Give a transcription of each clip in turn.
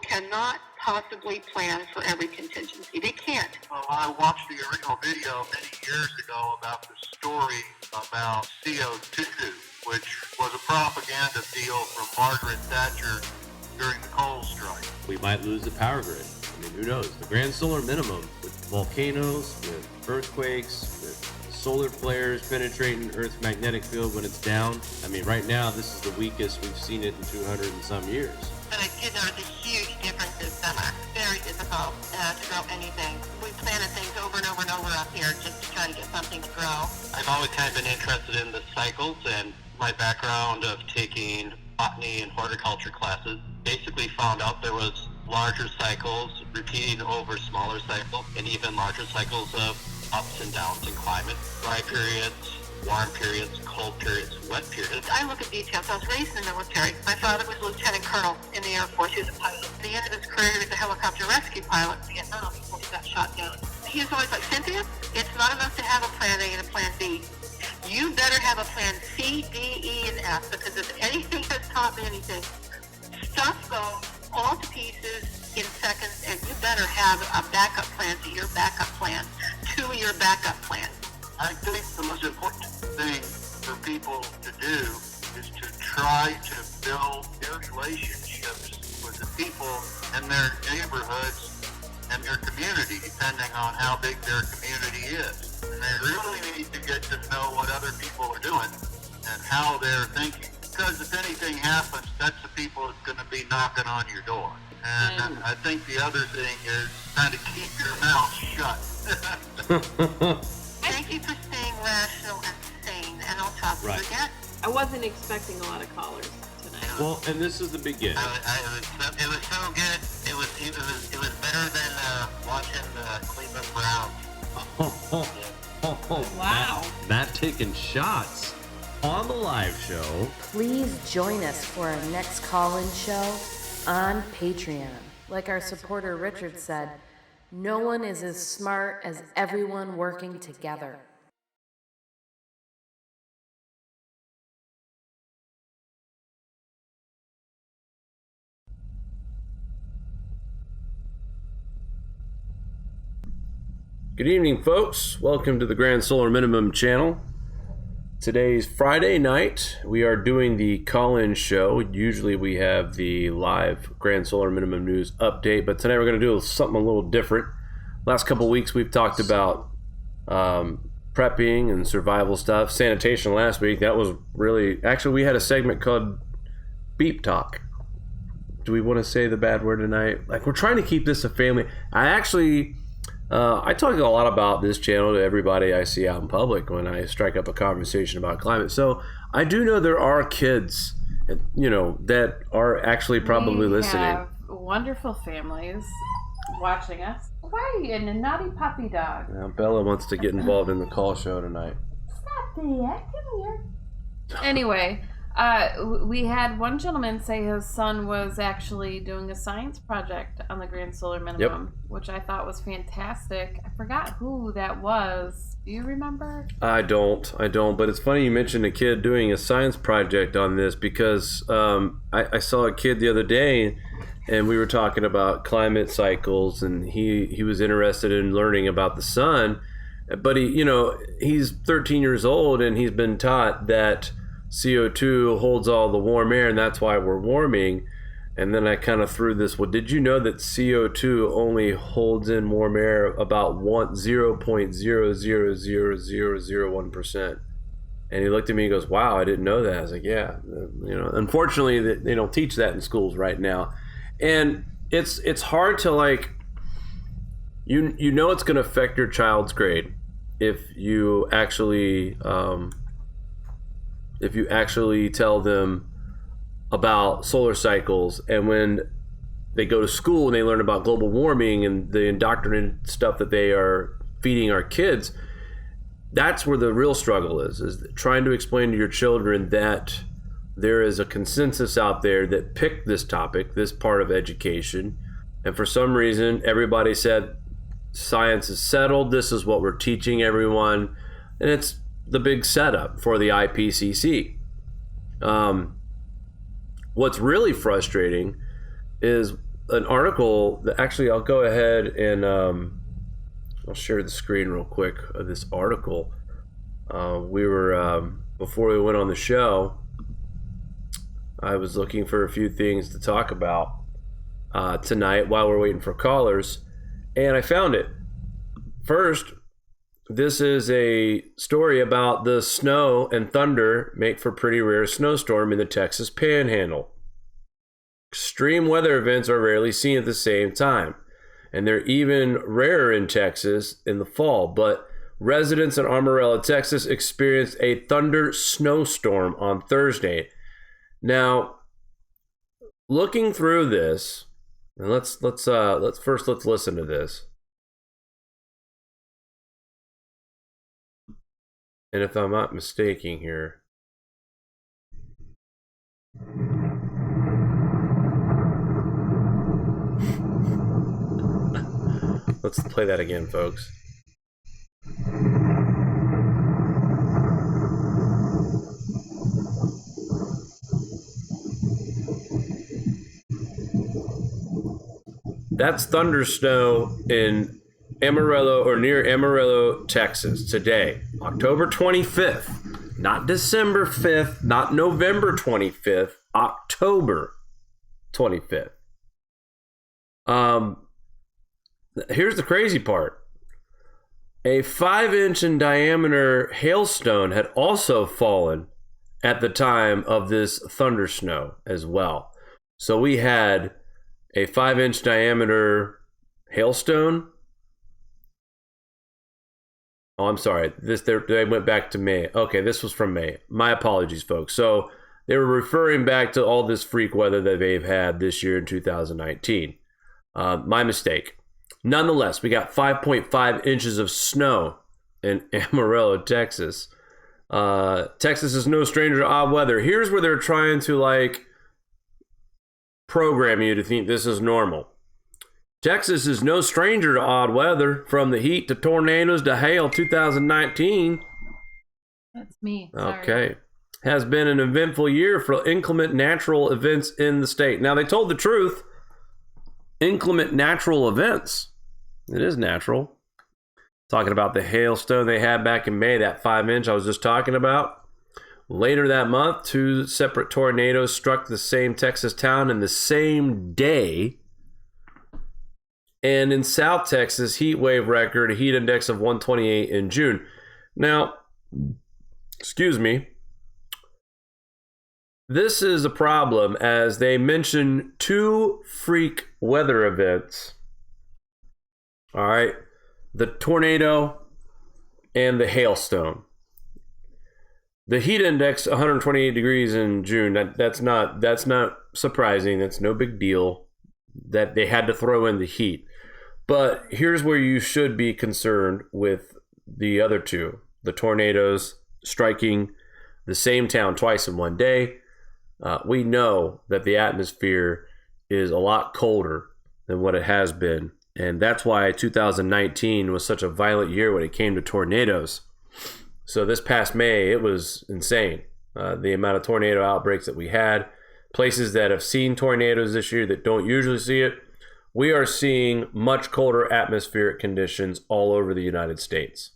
cannot possibly plan for every contingency. They can't. Well, I watched the original video many years ago about the story about CO2, which was a propaganda deal from Margaret Thatcher during the coal strike. We might lose the power grid. I mean, who knows? The grand solar minimum with volcanoes, with earthquakes, with solar flares penetrating Earth's magnetic field when it's down. I mean, right now, this is the weakest we've seen it in 200 and some years. But I did notice a huge difference this summer. Very difficult to grow anything. We planted things over and over and over up here just to try to get something to grow. I've always kind of been interested in the cycles, and my background of taking botany and horticulture classes basically found out there was larger cycles repeating over smaller cycles, and even larger cycles of ups and downs in climate, dry periods, warm periods, cold periods, wet periods. I look at details. I was raised in the military. My father was a lieutenant colonel in the Air Force. He was a pilot. At the end of his career, he was a helicopter rescue pilot in Vietnam before he got shot down. He was always like, Cynthia, it's not enough to have a plan A and a plan B. You better have a plan C, D, E, and F, because if anything has taught me anything, stuff goes all to pieces in seconds, and you better have a backup plan to your backup plan to your backup plan. I think the most important thing for people to do is to try to build their relationships with the people in their neighborhoods and their community, depending on how big their community is. And they really need to get to know what other people are doing and how they're thinking. Because if anything happens, that's the people that's going to be knocking on your door. And I think the other thing is kind of keep your mouth shut. Thank you for staying rational and sane, and I'll talk to you again. I wasn't expecting a lot of callers tonight. Well, and this is the beginning. It was so good. It was better than watching the Cleveland Browns. Wow. Matt taking shots on the live show. Please join us for our next call-in show on Patreon. Like our supporter Richard said, no one is as smart as everyone working together. Good evening, folks. Welcome to the Grand Solar Minimum channel. Today's Friday night. We are doing the call-in show. Usually we have the live Grand Solar Minimum News update, but tonight we're going to do something a little different. Last couple weeks we've talked about prepping and survival stuff. Sanitation last week. That was really... Actually, we had a segment called Beep Talk. Do we want to say the bad word tonight? Like, we're trying to keep this a family... I talk a lot about this channel to everybody I see out in public when I strike up a conversation about climate. So I do know there are kids, that are actually probably listening. We have wonderful families watching us. Why are you in a naughty puppy dog? Now, Bella wants to get involved in the call show tonight. Stop there. Come here. Anyway, we had one gentleman say his son was actually doing a science project on the Grand Solar Minimum, which I thought was fantastic. I forgot who that was. Do you remember? I don't. But it's funny you mentioned a kid doing a science project on this because I saw a kid the other day and we were talking about climate cycles and he was interested in learning about the sun. But he's 13 years old and he's been taught that CO2 holds all the warm air and that's why we're warming. And then I kind of threw this, well, did you know that CO2 only holds in warm air about 0.0000001%? And he looked at me and goes, wow, I didn't know that. I was like, yeah, unfortunately they don't teach that in schools right now. And it's hard to it's going to affect your child's grade if you actually tell them about solar cycles, and when they go to school and they learn about global warming and the indoctrinated stuff that they are feeding our kids, that's where the real struggle is trying to explain to your children that there is a consensus out there that picked this topic, this part of education, and for some reason everybody said science is settled, this is what we're teaching everyone, and it's the big setup for the IPCC. What's really frustrating is an article that actually I'll go ahead and I'll share the screen real quick of this article. We were before we went on the show, I was looking for a few things to talk about tonight while we're waiting for callers, and I found it. First, this is a story about the snow and thunder make for pretty rare snowstorm in the Texas Panhandle. Extreme weather events are rarely seen at the same time, and they're even rarer in Texas in the fall. But residents in Amarillo, Texas experienced a thunder snowstorm on Thursday. Now, looking through this, and let's listen to this. And if I'm not mistaken here, let's play that again, folks. That's thunder snow in Amarillo or near Amarillo, Texas today, October 25th, not December 5th, not November 25th, October 25th. Here's the crazy part. A 5-inch in diameter hailstone had also fallen at the time of this thunder snow as well. So we had a 5-inch diameter hailstone. Oh, I'm sorry. They went back to May. Okay, this was from May. My apologies, folks. So they were referring back to all this freak weather that they've had this year in 2019. My mistake. Nonetheless, we got 5.5 inches of snow in Amarillo, Texas. Texas is no stranger to odd weather. Here's where they're trying to program you to think this is normal. Texas is no stranger to odd weather, from the heat to tornadoes to hail. 2019. That's me. Sorry. Okay. Has been an eventful year for inclement natural events in the state. Now, they told the truth. Inclement natural events. It is natural. Talking about the hailstone they had back in May, that 5-inch I was just talking about. Later that month, 2 separate tornadoes struck the same Texas town in the same day. And in South Texas, heat wave record, a heat index of 128 in June. Now, excuse me, this is a problem as they mention 2 freak weather events. All right, the tornado and the hailstone. The heat index 128 degrees in June. That's not surprising. That's no big deal that they had to throw in the heat. But here's where you should be concerned with the other 2. The tornadoes striking the same town twice in one day. We know that the atmosphere is a lot colder than what it has been. And that's why 2019 was such a violent year when it came to tornadoes. So this past May, it was insane. The amount of tornado outbreaks that we had. Places that have seen tornadoes this year that don't usually see it. We are seeing much colder atmospheric conditions all over the United States.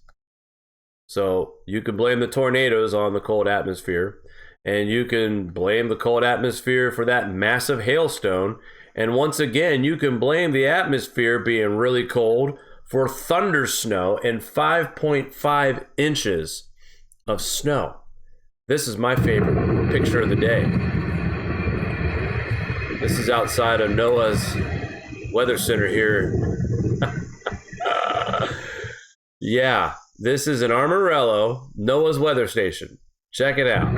So you can blame the tornadoes on the cold atmosphere, and you can blame the cold atmosphere for that massive hailstone. And once again, you can blame the atmosphere being really cold for thunder snow and 5.5 inches of snow. This is my favorite picture of the day. This is outside of NOAA's Weather Center here. Yeah, this is in Amarillo, NOAA's weather station. Check it out.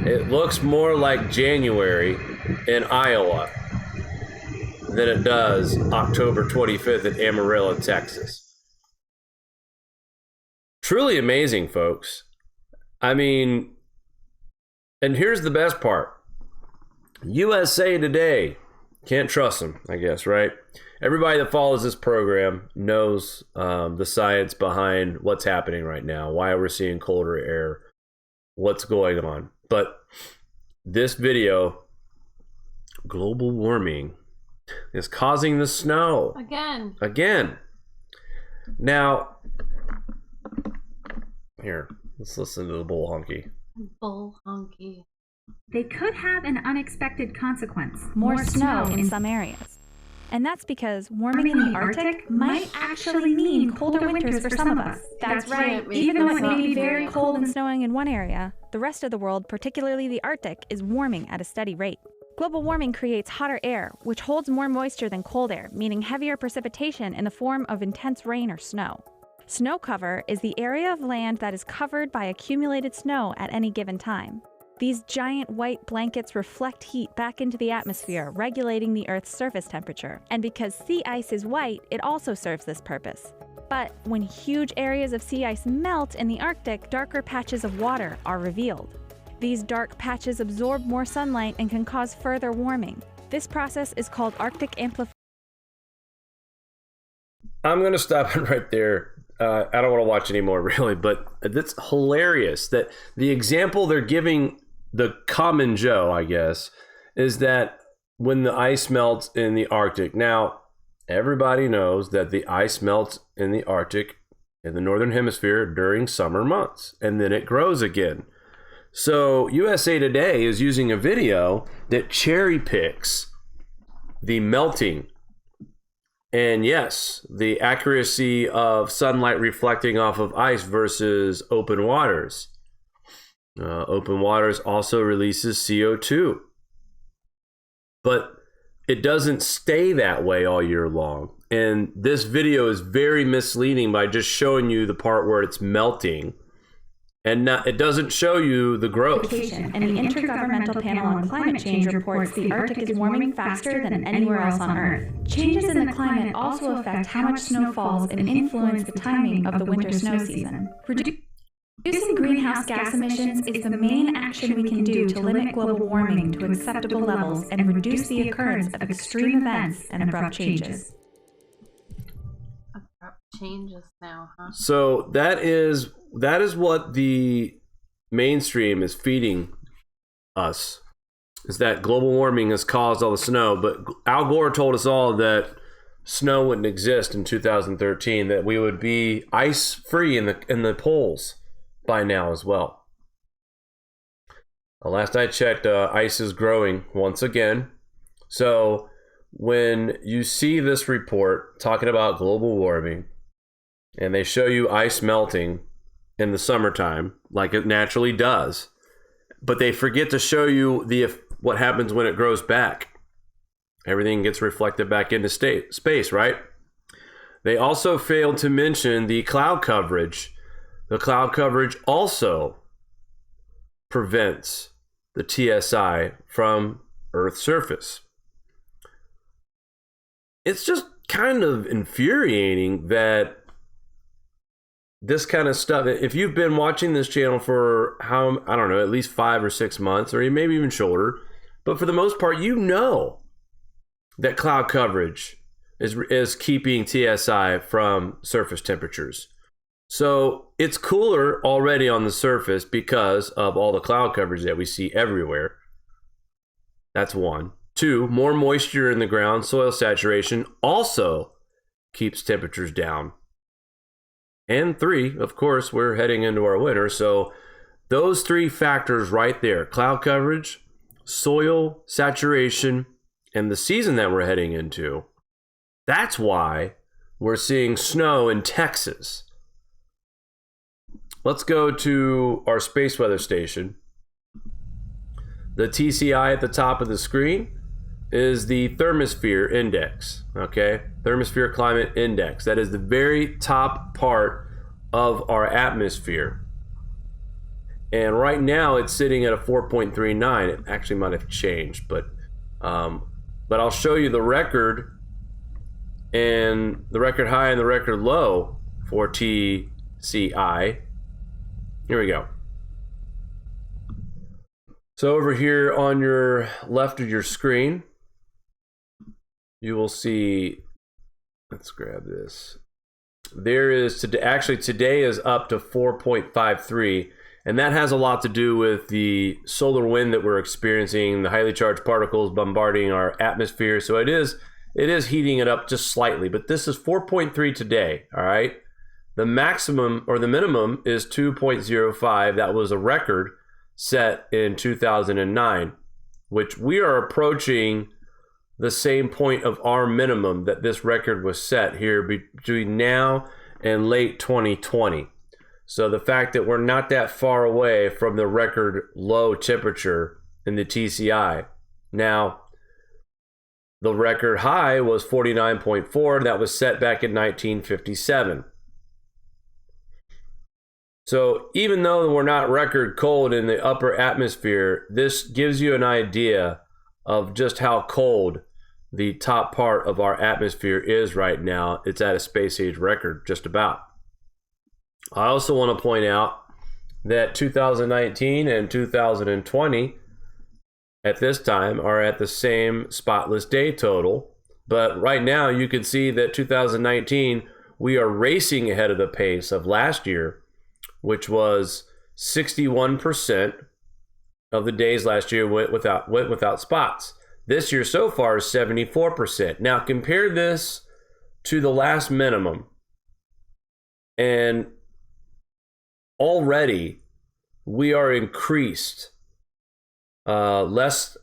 It looks more like January in Iowa than it does October 25th in Amarillo, Texas. Truly amazing, folks. I mean, and here's the best part. USA Today. Can't trust them, I guess, right? Everybody that follows this program knows the science behind what's happening right now, why we're seeing colder air, what's going on. But this video, global warming, is causing the snow. Again. Now, here, let's listen to the bull honky. Bull honky. They could have an unexpected consequence. More snow in some areas. And that's because warming in the Arctic might actually mean colder winters for some of us. That's right. Even though it may be very cold and snowing in one area, the rest of the world, particularly the Arctic, is warming at a steady rate. Global warming creates hotter air, which holds more moisture than cold air, meaning heavier precipitation in the form of intense rain or snow. Snow cover is the area of land that is covered by accumulated snow at any given time. These giant white blankets reflect heat back into the atmosphere, regulating the Earth's surface temperature. And because sea ice is white, it also serves this purpose. But when huge areas of sea ice melt in the Arctic, darker patches of water are revealed. These dark patches absorb more sunlight and can cause further warming. This process is called Arctic amplification. I'm going to stop it right there. I don't want to watch anymore, really, but it's hilarious that the example they're giving the common Joe, I guess, is that when the ice melts in the Arctic. Now, everybody knows that the ice melts in the Arctic in the Northern Hemisphere during summer months, and then it grows again. So USA Today is using a video that cherry picks the melting and yes, the accuracy of sunlight reflecting off of ice versus open waters. Open waters also releases CO2. But it doesn't stay that way all year long. And this video is very misleading by just showing you the part where it's melting. And it doesn't show you the growth. And the Intergovernmental Panel on Climate Change reports the Arctic is warming faster than anywhere else on Earth. Changes in the climate also affect how much snow falls and influence the timing of the winter snow season. Reducing greenhouse gas emissions is the main action we can do to limit global warming to acceptable levels and reduce the occurrence of extreme events and abrupt changes. Abrupt changes now, huh? So that is what the mainstream is feeding us, is that global warming has caused all the snow. But Al Gore told us all that snow wouldn't exist in 2013, that we would be ice free in the poles by now as well. Last I checked, ice is growing once again. So when you see this report talking about global warming and they show you ice melting in the summertime, like it naturally does, but they forget to show you what happens when it grows back. Everything gets reflected back into space, right? They also failed to mention the cloud coverage. The cloud coverage also prevents the TSI from Earth's surface. It's just kind of infuriating that this kind of stuff, if you've been watching this channel for at least 5 or 6 months, or maybe even shorter, but for the most part, you know that cloud coverage is keeping TSI from surface temperatures. So it's cooler already on the surface because of all the cloud coverage that we see everywhere. That's 1. 2, more moisture in the ground, soil saturation also keeps temperatures down. And 3, of course, we're heading into our winter. So those 3 factors right there, cloud coverage, soil saturation, and the season that we're heading into, that's why we're seeing snow in Texas. Let's go to our space weather station. The TCI at the top of the screen is the thermosphere index, okay? Thermosphere climate index. That is the very top part of our atmosphere. And right now it's sitting at a 4.39. It actually might have changed, but I'll show you the record and the record high and the record low for TCI. Here we go. So over here on your left of your screen, you will see, let's grab this. There is, today is up to 4.53, and that has a lot to do with the solar wind that we're experiencing, the highly charged particles bombarding our atmosphere. So it is it is heating it up just slightly, but this is 4.3 today, all right? The maximum or the minimum is 2.05. That was a record set in 2009, which we are approaching the same point of our minimum that this record was set here between now and late 2020. So the fact that we're not that far away from the record low temperature in the TCI. Now, the record high was 49.4. That was set back in 1957. So even though we're not record cold in the upper atmosphere, this gives you an idea of just how cold the top part of our atmosphere is right now. It's at a space age record, just about. I also want to point out that 2019 and 2020 at this time are at the same spotless day total. But right now you can see that 2019, we are racing ahead of the pace of last year, which was 61% of the days last year went without spots. This year so far is 74%. Now compare this to the last minimum, and already we are increased less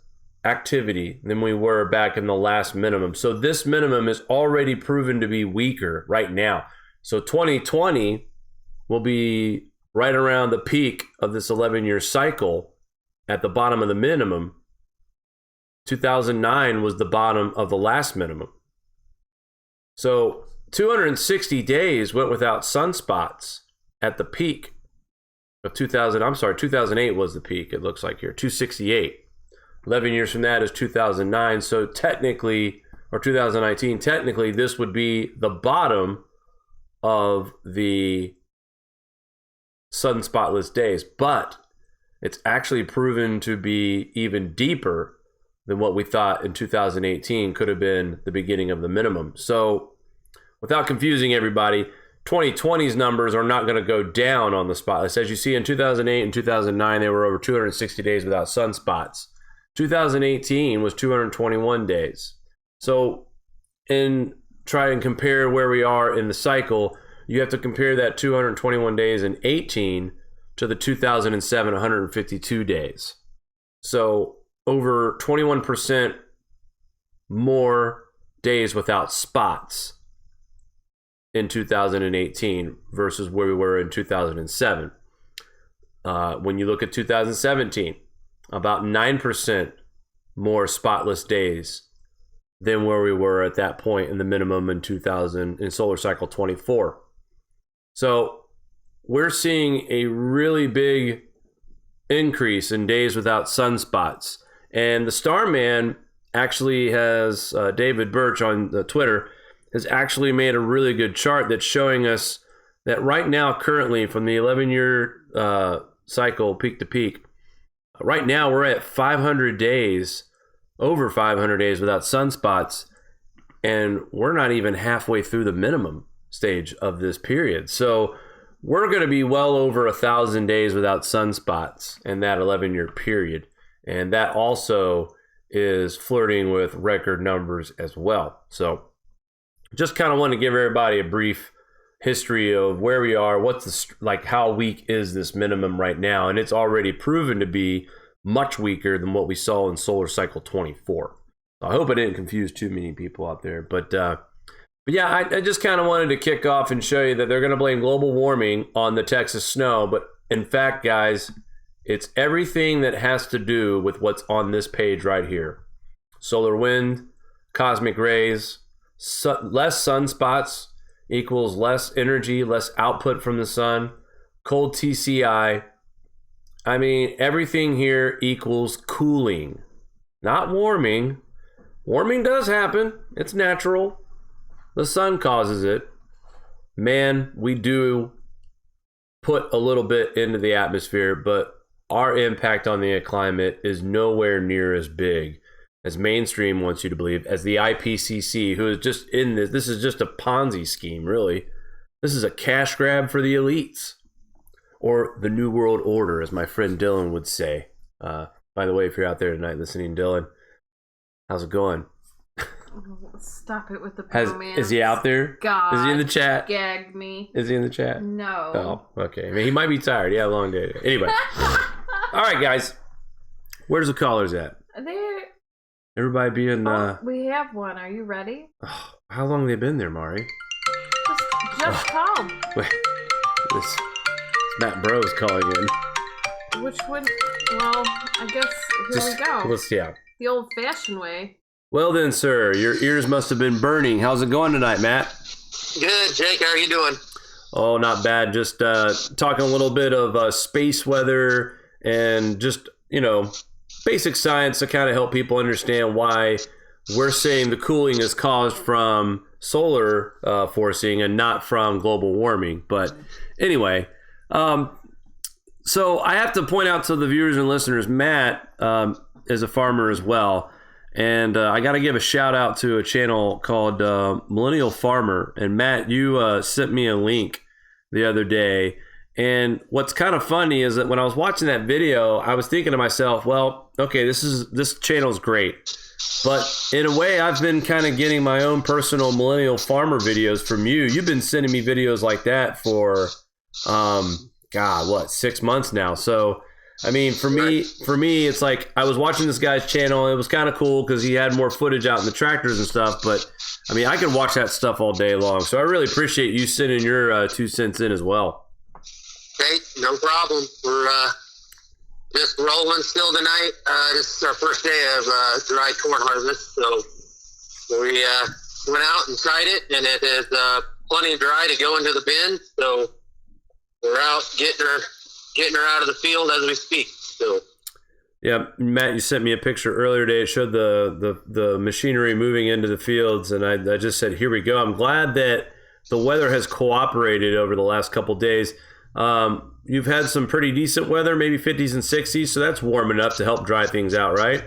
activity than we were back in the last minimum. So this minimum is already proven to be weaker right now. So 2020 will be right around the peak of this 11-year cycle at the bottom of the minimum. 2009 was the bottom of the last minimum. So 260 days went without sunspots at the peak of 2008 was the peak, it looks like here, 268. 11 years from that is 2009. So technically, or 2019, technically this would be the bottom of the sun-spotless days, but it's actually proven to be even deeper than what we thought in 2018 could have been the beginning of the minimum. So without confusing everybody, 2020's numbers are not going to go down on the spotless. As you see, in 2008 and 2009, they were over 260 days without sunspots. 2018 was 221 days. So in try and compare where we are in the cycle, you have to compare that 221 days in 18 to the 2007 152 days. So over 21% more days without spots in 2018 versus where we were in 2007. When you look at 2017, about 9% more spotless days than where we were at that point in the minimum in solar cycle 24. So we're seeing a really big increase in days without sunspots. And the Starman actually has, David Birch on Twitter, has actually made a really good chart that's showing us that right now, currently, from the 11-year cycle, peak to peak, right now we're at 500 days, over 500 days without sunspots, and we're not even halfway through the minimum stage of this period. So we're going to be well over 1,000 days without sunspots in that 11-year period. And that also is flirting with record numbers as well. So just kind of want to give everybody a brief history of where we are, how weak is this minimum right now. And it's already proven to be much weaker than what we saw in solar cycle 24. I hope I didn't confuse too many people out there. But yeah, I just kind of wanted to kick off and show you that they're going to blame global warming on the Texas snow. But in fact, guys, it's everything that has to do with what's on this page right here. Solar wind, cosmic rays, less sunspots equals less energy, less output from the sun, cold TCI. I mean, everything here equals cooling, not warming. Warming does happen. It's natural. The sun causes it. Man, we do put a little bit into the atmosphere, but our impact on the climate is nowhere near as big as mainstream wants you to believe, as the IPCC, who is just in this. This is just a Ponzi scheme, really. This is a cash grab for the elites, or the New World Order, as my friend Dylan would say. By the way, if you're out there tonight listening, Dylan, how's it going? Stop it with the Is bromance. he out there? God. Is he in the chat? Gag me. Is he in the chat? No. Oh, okay. I mean, he might be tired. Yeah, long day. Anyway. All right, guys. Where's the callers at? They're... Everybody being... we have one. Are you ready? Oh, how long have they been there, Mari? Just call. Wait. This Matt Bros calling in. Which one? Well, I guess here we go. Let's see. Yeah. The old-fashioned way. Well then, sir, your ears must have been burning. How's it going tonight, Matt? Good, Jake. How are you doing? Oh, not bad. Just talking a little bit of space weather and just, basic science to kind of help people understand why we're saying the cooling is caused from solar forcing and not from global warming. But anyway, so I have to point out to the viewers and listeners, Matt is a farmer as well. And I got to give a shout out to a channel called Millennial Farmer. And Matt, you sent me a link the other day. And what's kind of funny is that when I was watching that video, I was thinking to myself, well, okay, this channel's great. But in a way, I've been kind of getting my own personal Millennial Farmer videos from you. You've been sending me videos like that for, 6 months now. So, I mean, for me, it's like I was watching this guy's channel. It was kind of cool because he had more footage out in the tractors and stuff. But, I mean, I could watch that stuff all day long. So I really appreciate you sending your 2 cents in as well. Hey, no problem. We're just rolling still tonight. This is our first day of dry corn harvest. So we went out and tried it, and it is plenty dry to go into the bin. So we're out getting her out of the field as we speak. So. Yeah, Matt, you sent me a picture earlier today. It showed the machinery moving into the fields, and I just said, here we go. I'm glad that the weather has cooperated over the last couple of days. You've had some pretty decent weather, maybe 50s and 60s, so that's warm enough to help dry things out, right?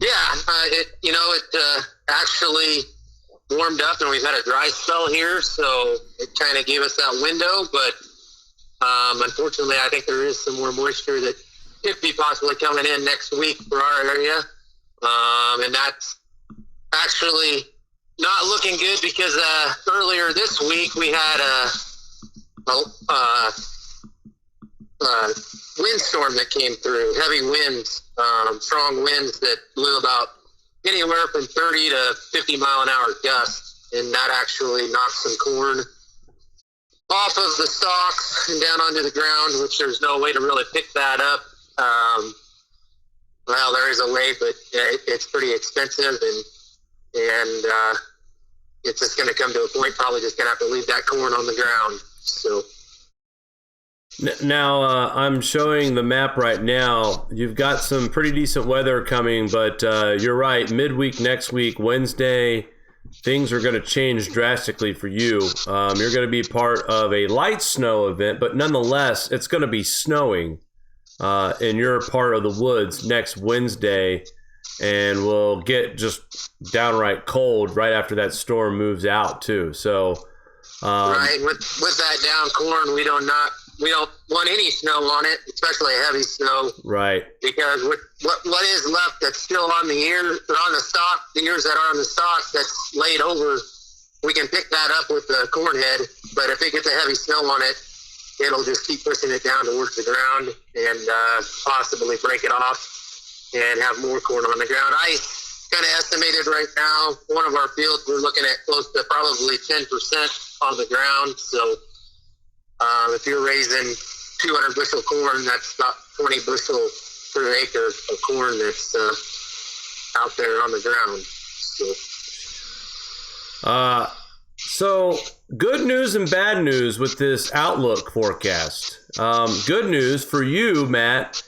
Yeah, it actually warmed up, and we've had a dry spell here, so it kind of gave us that window, but unfortunately, I think there is some more moisture that could be possibly coming in next week for our area. And that's actually not looking good because earlier this week we had a windstorm that came through, heavy winds, strong winds that blew about anywhere from 30 to 50 mile an hour gusts. And that actually knocked some corn off of the stalks and down onto the ground, which there's no way to really pick that up. Well, there is a way, but it's pretty expensive, and it's just going to come to a point, probably just going to have to leave that corn on the ground. So now I'm showing the map right now. You've got some pretty decent weather coming, but you're right. Midweek next week, Wednesday, things are going to change drastically for you. You're going to be part of a light snow event, but nonetheless, it's going to be snowing in your part of the woods next Wednesday, and we'll get just downright cold right after that storm moves out too. So, right, with that down corn, we don't want any snow on it, especially heavy snow. Right. Because what is left that's still on the ears, or on the stalk, the ears that are on the stalks that's laid over, we can pick that up with the corn head. But if it gets a heavy snow on it, it'll just keep pushing it down towards the ground and possibly break it off and have more corn on the ground. I kind of estimated right now, one of our fields, we're looking at close to probably 10% on the ground. So if you're raising 200 bushel corn, that's about 20 bushel per acre of corn that's out there on the ground. So good news and bad news with this outlook forecast. Good news for you, Matt.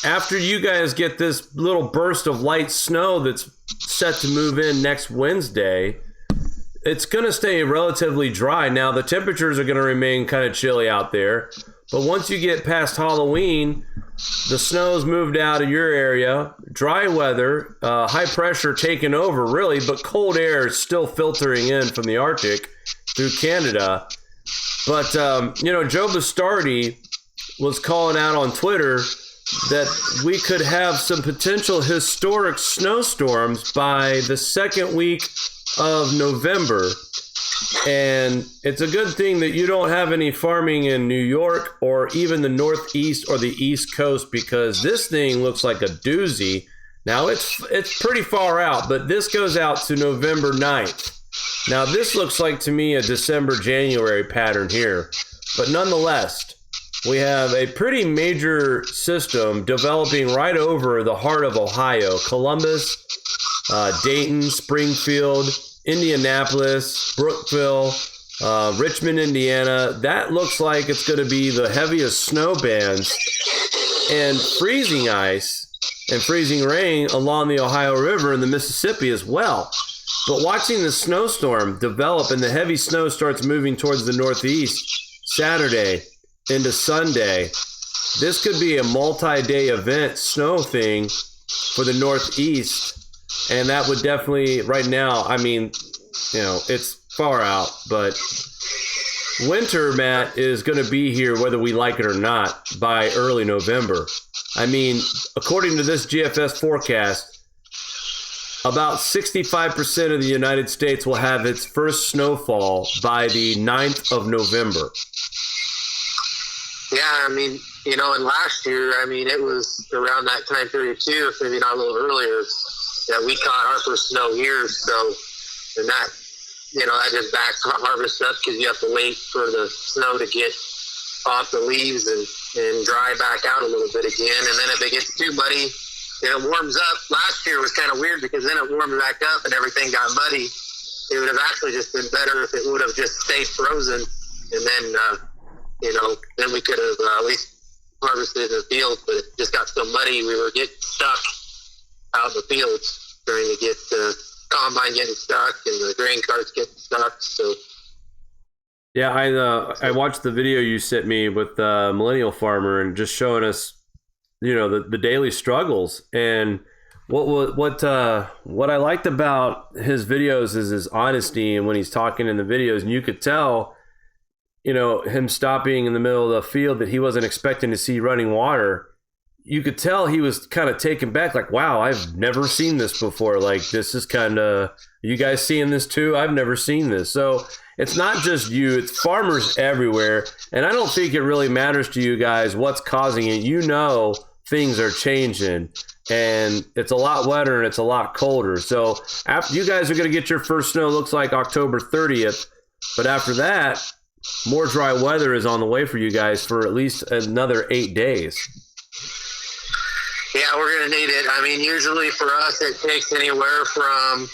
After you guys get this little burst of light snow that's set to move in next Wednesday, it's going to stay relatively dry. Now, the temperatures are going to remain kind of chilly out there. But once you get past Halloween, the snow's moved out of your area. Dry weather, high pressure taking over, really, but cold air is still filtering in from the Arctic through Canada. But, Joe Bastardi was calling out on Twitter that we could have some potential historic snowstorms by the second week of November. And it's a good thing that you don't have any farming in New York or even the Northeast or the East Coast, because this thing looks like a doozy. Now, it's pretty far out, but this goes out to November 9th. Now, this looks like to me a December-January pattern here. But nonetheless, we have a pretty major system developing right over the heart of Ohio. Columbus, Dayton, Springfield, Indianapolis, Brookville, Richmond, Indiana. That looks like it's going to be the heaviest snow bands and freezing ice and freezing rain along the Ohio River and the Mississippi as well. But watching the snowstorm develop and the heavy snow starts moving towards the Northeast Saturday into Sunday, this could be a multi-day event snow thing for the Northeast. And that would definitely, right now, I mean, you know, it's far out, but winter, Matt, is going to be here whether we like it or not by early November. I mean, according to this GFS forecast, about 65% of the United States will have its first snowfall by the 9th of November. Yeah, I mean, you know, and last year, I mean, it was around that time period too, if maybe not a little earlier, that we caught our first snow here. So, and that, you know, that just backs harvest up because you have to wait for the snow to get off the leaves and dry back out a little bit again. And then if it gets too muddy, and it warms up. Last year was kind of weird because then it warmed back up and everything got muddy. It would have actually just been better if it would have just stayed frozen, and then, you know, then we could have at least harvested in the fields. But it just got so muddy, we were getting stuck out in the fields trying to get the combine getting stuck and the grain carts getting stuck. So. Yeah, I watched the video you sent me with the Millennial Farmer and just showing us, you know, the daily struggles. And what I liked about his videos is his honesty, and when he's talking in the videos, and you could tell, you know, him stopping in the middle of the field that he wasn't expecting to see running water. You could tell he was kind of taken back, like, wow, I've never seen this before. Like, this is kind of, you guys seeing this too? I've never seen this. So it's not just you, it's farmers everywhere. And I don't think it really matters to you guys what's causing it. You know, things are changing, and it's a lot wetter and it's a lot colder. So after you guys are going to get your first snow, looks like October 30th. But after that, more dry weather is on the way for you guys for at least another 8 days. Yeah, we're going to need it. I mean, usually for us, it takes anywhere from,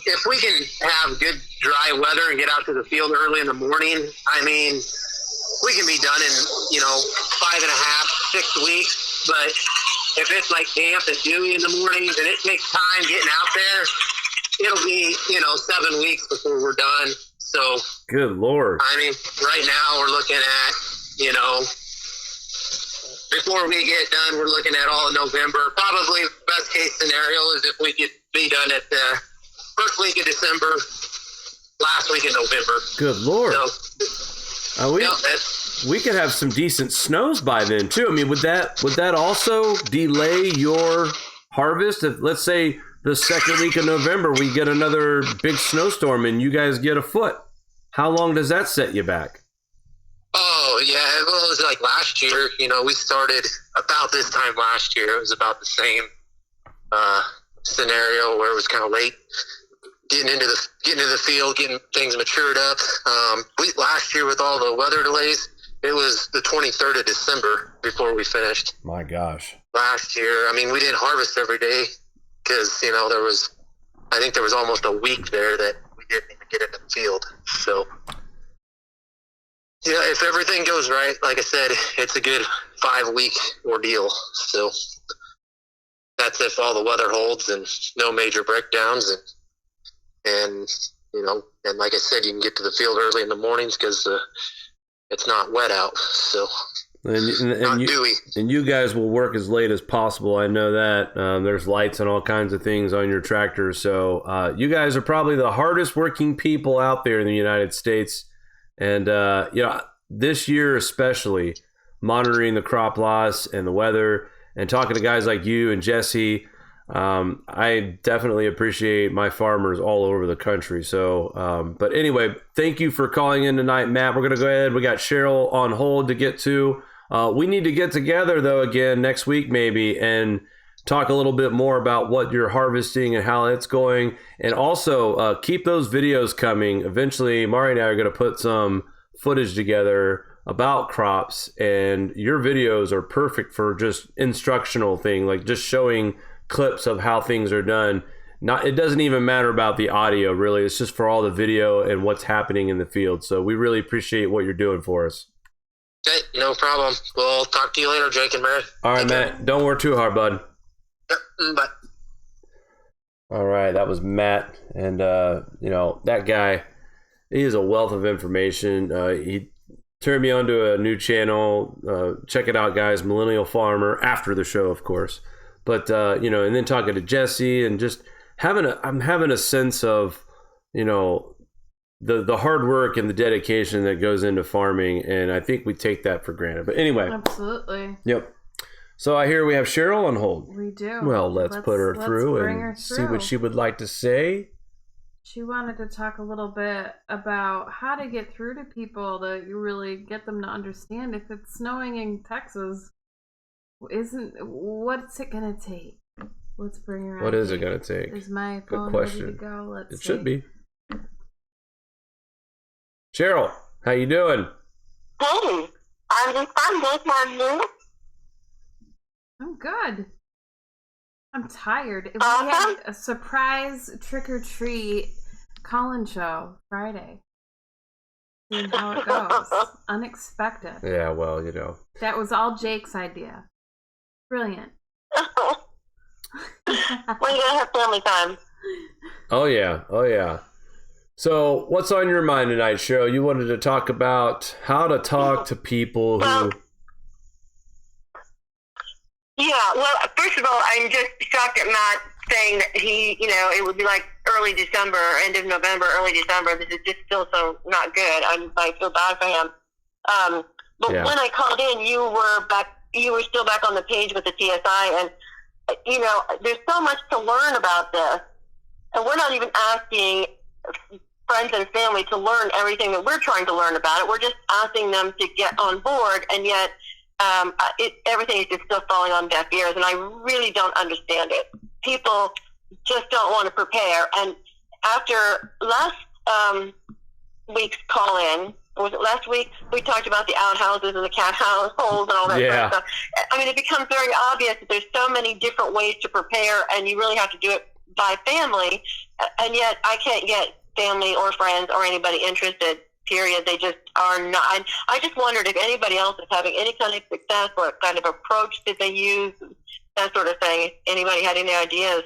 if we can have good dry weather and get out to the field early in the morning, I mean, we can be done in, 5.5, 6 weeks. But if it's like damp and dewy in the mornings and it takes time getting out there, it'll be, 7 weeks before we're done. So, good Lord. I mean, right now we're looking at, before we get done, we're looking at all of November. Probably best case scenario is if we could be done at the first week of December, last week of November. Good Lord. So, we could have some decent snows by then too. I mean, would that also delay your harvest? If, let's say, the second week of November, we get another big snowstorm and you guys get a foot. How long does that set you back? Oh, yeah. Well, it was like last year. We started about this time last year. It was about the same scenario where it was kind of late getting into the field, getting things matured up. Last year with all the weather delays, it was the 23rd of December before we finished. My gosh. Last year, I mean, we didn't harvest every day because, I think there was almost a week there that we didn't even get into the field. So, yeah, if everything goes right, like I said, it's a good 5-week ordeal. So that's if all the weather holds and no major breakdowns. And like I said, you can get to the field early in the mornings because it's not wet out. So not dewy. And you guys will work as late as possible. I know that. There's lights and all kinds of things on your tractor. So you guys are probably the hardest working people out there in the United States. And, this year especially, monitoring the crop loss and the weather and talking to guys like you and Jesse. I definitely appreciate my farmers all over the country. So, but anyway, thank you for calling in tonight, Matt. We're going to go ahead. We got Cheryl on hold to get to. We need to get together, though, again next week maybe and talk a little bit more about what you're harvesting and how it's going. And also keep those videos coming. Eventually, Mari and I are going to put some footage together about crops. And your videos are perfect for just instructional thing, like just showing clips of how things are done. It doesn't even matter about the audio, really. It's just for all the video and what's happening in the field. So we really appreciate what you're doing for us. Okay, no problem. We'll talk to you later, Jake and Mary. All right, Matt. Don't work too hard, bud. Yep, bye. All right, that was Matt. And, that guy, he is a wealth of information. He turned me onto a new channel. Check it out, guys. Millennial Farmer, after the show, of course. But, and then talking to Jesse and just I'm having a sense of, the hard work and the dedication that goes into farming. And I think we take that for granted. But anyway. Absolutely. Yep. So I hear we have Cheryl on hold. We do. Well, let's put her through and see what she would like to say. She wanted to talk a little bit about how to get through to people to really get them to understand if it's snowing in Texas. What's it gonna take? Let's bring her. What is it gonna take? Is my phone ready to go? Let's see. Should be. Cheryl, how you doing? Hey, I'm just fine. Jake, how are you? I'm good. I'm tired. We had a surprise trick-or-treat call-in show Friday. Seeing how it goes. Unexpected. Yeah, well, That was all Jake's idea. Brilliant. When are you going to have family time? Oh, yeah. So, what's on your mind tonight, Cheryl? You wanted to talk about how to talk to people who... Yeah, well, first of all, I'm just shocked at Matt saying that he, it would be like early December, end of November, early December. This is just still so not good. I feel bad for him. But when I called in, you were still back on the page with the TSI, and, there's so much to learn about this. And we're not even asking friends and family to learn everything that we're trying to learn about it. We're just asking them to get on board, and yet everything is just still falling on deaf ears, and I really don't understand it. People just don't want to prepare. And after last week's call-in, was it last week? We talked about the outhouses and the cat households and all that sort of stuff. I mean, it becomes very obvious that there's so many different ways to prepare, and you really have to do it by family, and yet I can't get family or friends or anybody interested. Period. They just are not. I just wondered if anybody else is having any kind of success, what kind of approach did they use, that sort of thing. If anybody had any ideas?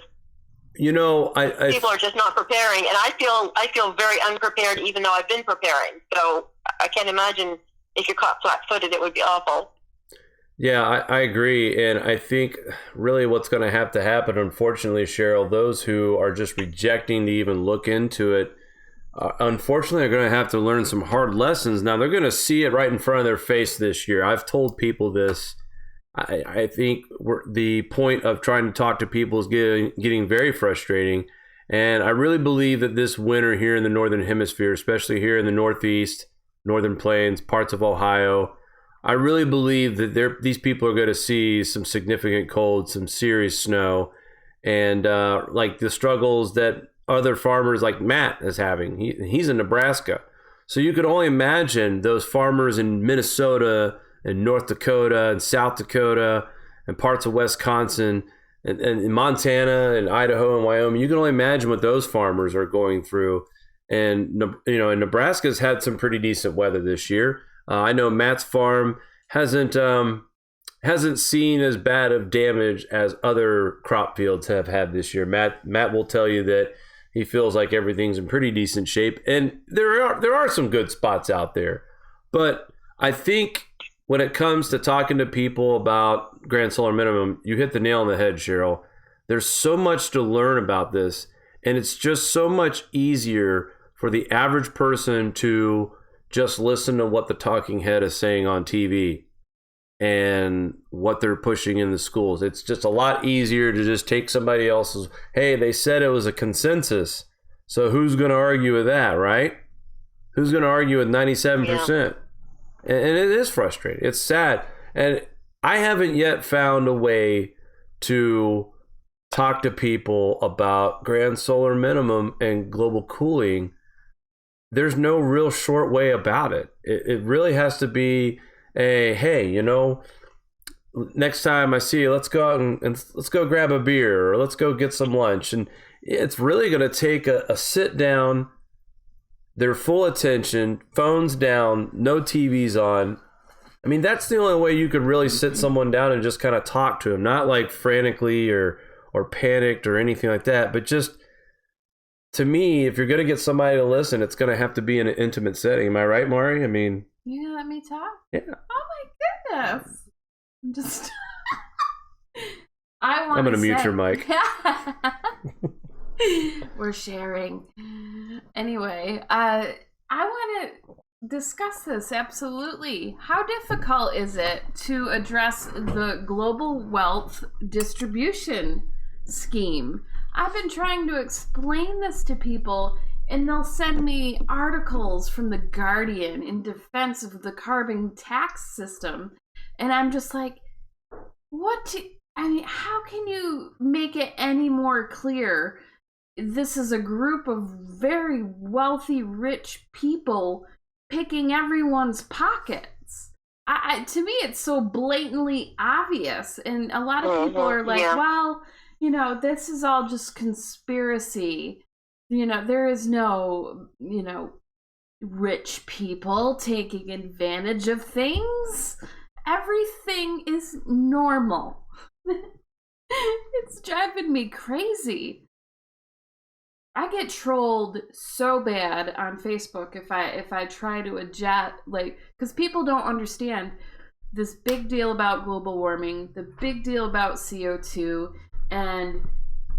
People are just not preparing, and I feel very unprepared, even though I've been preparing. So I can't imagine if you're caught flat-footed, it would be awful. Yeah, I agree, and I think really what's going to happen, unfortunately, Cheryl, those who are just rejecting to even look into it. Unfortunately, they're going to have to learn some hard lessons. Now, they're going to see it right in front of their face this year. I've told people this. I think the point of trying to talk to people is getting very frustrating. And I really believe that this winter here in the Northern Hemisphere, especially here in the Northeast, Northern Plains, parts of Ohio, I really believe that these people are going to see some significant cold, some serious snow, and like the struggles that other farmers like Matt is having. He's in Nebraska. So you could only imagine those farmers in Minnesota and North Dakota and South Dakota and parts of Wisconsin and Montana and Idaho and Wyoming. You can only imagine what those farmers are going through. And, and Nebraska's had some pretty decent weather this year. I know Matt's farm hasn't seen as bad of damage as other crop fields have had this year. Matt will tell you that he feels like everything's in pretty decent shape, and there are some good spots out there. But I think when it comes to talking to people about Grand Solar Minimum, you hit the nail on the head, Cheryl. There's so much to learn about this, and it's just so much easier for the average person to just listen to what the talking head is saying on TV. and what they're pushing in the schools. It's just a lot easier to just take somebody else's, hey, they said it was a consensus, so who's going to argue with that, right? Who's going to argue with 97%? And it is frustrating. It's sad. And I haven't yet found a way to talk to people about grand solar minimum and global cooling. There's no real short way about it. It really has to be a, hey, you know, next time I see you, let's go out and let's go grab a beer, or let's go get some lunch. And it's really going to take a sit down, their full attention, phones down, no TVs on. I mean, that's the only way you could really sit someone down and just kind of talk to them, not like frantically or panicked or anything like that, but just, to me, if you're going to get somebody to listen, it's going to have to be in an intimate setting. Am I right, Mari? I mean, you gonna let me talk? Yeah. Oh my goodness! I'm just. I'm going to mute your mic. We're sharing. Anyway, I want to discuss this absolutely. How difficult is it to address the global wealth distribution scheme? I've been trying to explain this to people, and they'll send me articles from The Guardian in defense of the carbon tax system. And I'm just like, how can you make it any more clear? This is a group of very wealthy, rich people picking everyone's pockets. To me, it's so blatantly obvious. And a lot of people are like, well, you know, this is all just conspiracy. You know, there is no, you know, rich people taking advantage of things. Everything is normal. It's driving me crazy. I get trolled so bad on Facebook if I try to adjust, like, because people don't understand this big deal about global warming, the big deal about CO2, and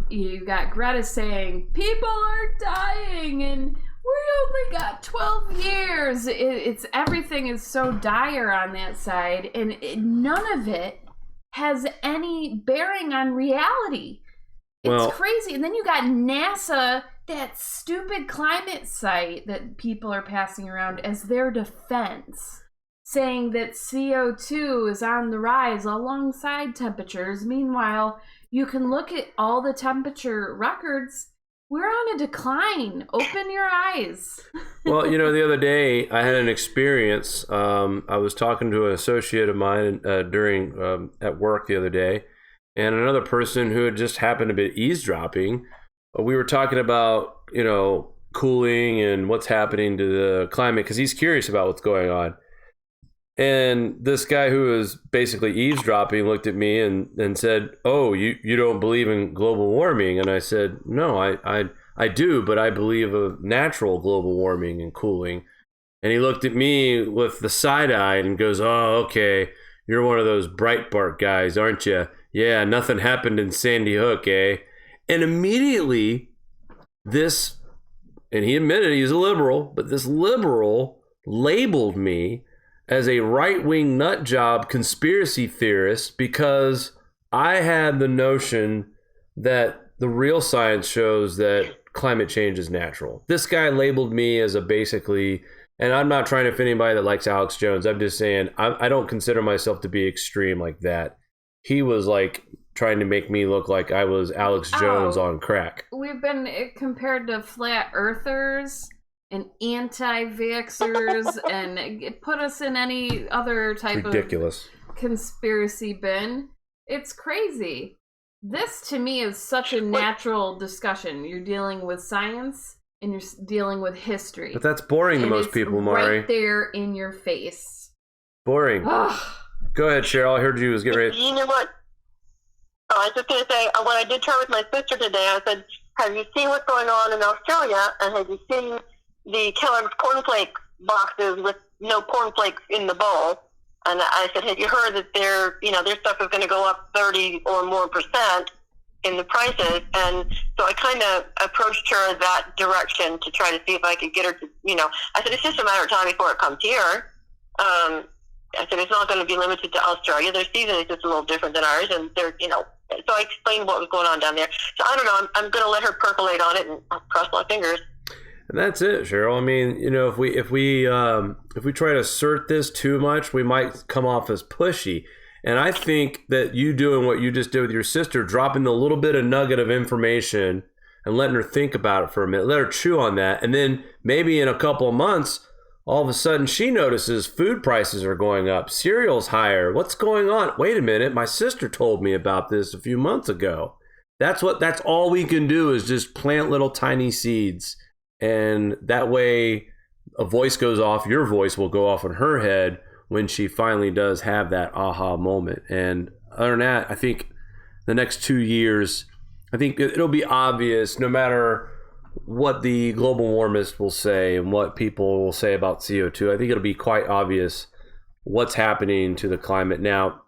you got Greta saying people are dying and we only got 12 years. It's everything is so dire on that side, and none of it has any bearing on reality. It's crazy. And then you got NASA, that stupid climate site that people are passing around as their defense, saying that CO2 is on the rise alongside temperatures. Meanwhile, you can look at all the temperature records. We're on a decline. Open your eyes. Well, you know, the other day I had an experience. I was talking to an associate of mine during at work the other day, and another person who had just happened to be eavesdropping. We were talking about, you know, cooling and what's happening to the climate, because he's curious about what's going on. And this guy who was basically eavesdropping looked at me and said, oh, you don't believe in global warming? And I said, no, I do, but I believe of natural global warming and cooling. And he looked at me with the side eye and goes, oh, okay, you're one of those Breitbart guys, aren't you? Yeah, nothing happened in Sandy Hook, eh? And immediately this, and he admitted he's a liberal, but this liberal labeled me as a right-wing nutjob conspiracy theorist because I had the notion that the real science shows that climate change is natural. This guy labeled me as a basically, and I'm not trying to offend anybody that likes Alex Jones. I'm just saying I don't consider myself to be extreme like that. He was like trying to make me look like I was Alex Jones on crack. We've been compared to flat earthers and anti-vaxxers and put us in any other type ridiculous of conspiracy bin. It's crazy. This to me is such a natural discussion. You're dealing with science and you're dealing with history. But that's boring to most people, Mari. Right there in your face. Boring. Go ahead, Cheryl. I heard you was getting ready. You know what? Oh, I was just going to say, when I did chat with my sister today, I said, have you seen what's going on in Australia? And have you seen the Kellogg's cornflake boxes with no cornflakes in the bowl? And I said, have you heard that their stuff is going to go up 30 or more % in the prices? And so I kind of approached her that direction to try to see if I could get her to, I said, it's just a matter of time before it comes here. I said it's not going to be limited to Australia. Their season is just a little different than ours, and they're, so I explained what was going on down there. So I don't know. I'm going to let her percolate on it and cross my fingers. And that's it, Cheryl. I mean, if we try to assert this too much, we might come off as pushy. And I think that you doing what you just did with your sister, dropping the little bit of nugget of information and letting her think about it for a minute, let her chew on that, and then maybe in a couple of months, all of a sudden she notices food prices are going up, cereal's higher. What's going on? Wait a minute, my sister told me about this a few months ago. That's all we can do is just plant little tiny seeds. And that way a voice goes off, your voice will go off in her head when she finally does have that aha moment. And other than that, I think the next 2 years, I think it'll be obvious no matter what the global warmists will say and what people will say about CO2. I think it'll be quite obvious what's happening to the climate. Now,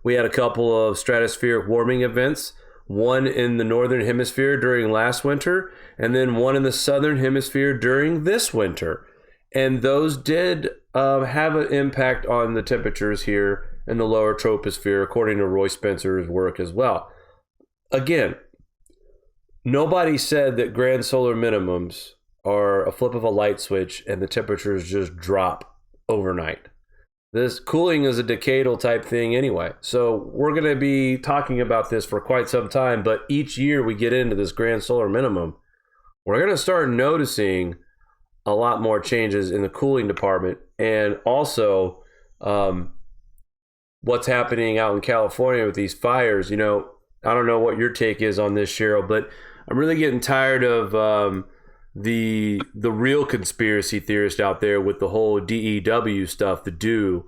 we had a couple of stratospheric warming events, one in the northern hemisphere during last winter, and then one in the southern hemisphere during this winter. And those did have an impact on the temperatures here in the lower troposphere, according to Roy Spencer's work as well. Again, nobody said that grand solar minimums are a flip of a light switch and the temperatures just drop overnight. This cooling is a decadal type thing anyway. So we're going to be talking about this for quite some time, but each year we get into this grand solar minimum, we're going to start noticing a lot more changes in the cooling department, and also what's happening out in California with these fires. I don't know what your take is on this, Cheryl, but I'm really getting tired of the real conspiracy theorist out there with the whole DEW stuff, the DEW.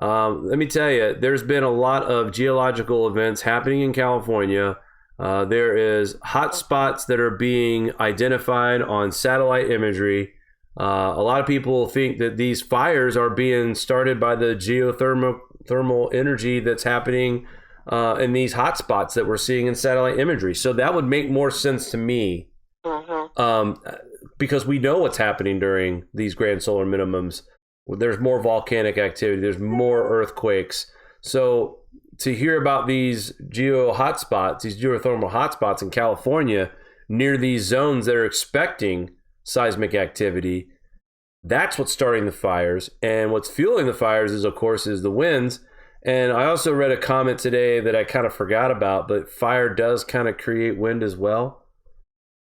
Let me tell you, there's been a lot of geological events happening in California. There is hot spots that are being identified on satellite imagery. A lot of people think that these fires are being started by the geothermal energy that's happening in these hot spots that we're seeing in satellite imagery. So that would make more sense to me. Because we know what's happening during these grand solar minimums. There's more volcanic activity. There's more earthquakes. So to hear about these geothermal hotspots in California near these zones that are expecting seismic activity, that's what's starting the fires. And what's fueling the fires is the winds. And I also read a comment today that I kind of forgot about, but fire does kind of create wind as well.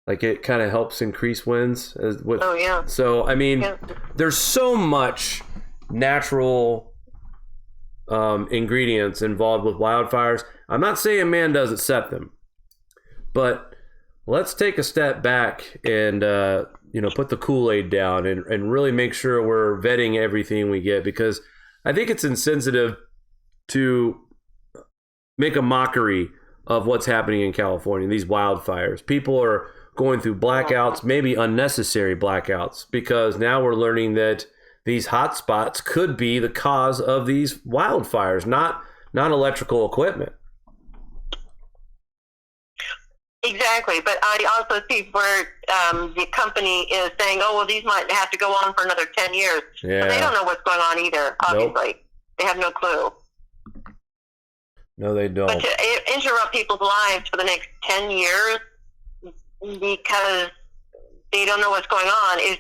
Like it kind of helps increase winds. Oh, yeah. So, I mean, there's so much natural ingredients involved with wildfires. I'm not saying man doesn't set them, but let's take a step back and, put the Kool-Aid down and really make sure we're vetting everything we get, because I think it's insensitive to make a mockery of what's happening in California, these wildfires. People are going through blackouts, maybe unnecessary blackouts, because now we're learning that these hot spots could be the cause of these wildfires, not electrical equipment. Exactly, but I also see where the company is saying, "Oh, well, these might have to go on for another 10 years." Yeah. But they don't know what's going on either. Obviously, Nope. They have no clue. No, they don't. But to interrupt people's lives for the next 10 years because they don't know what's going on is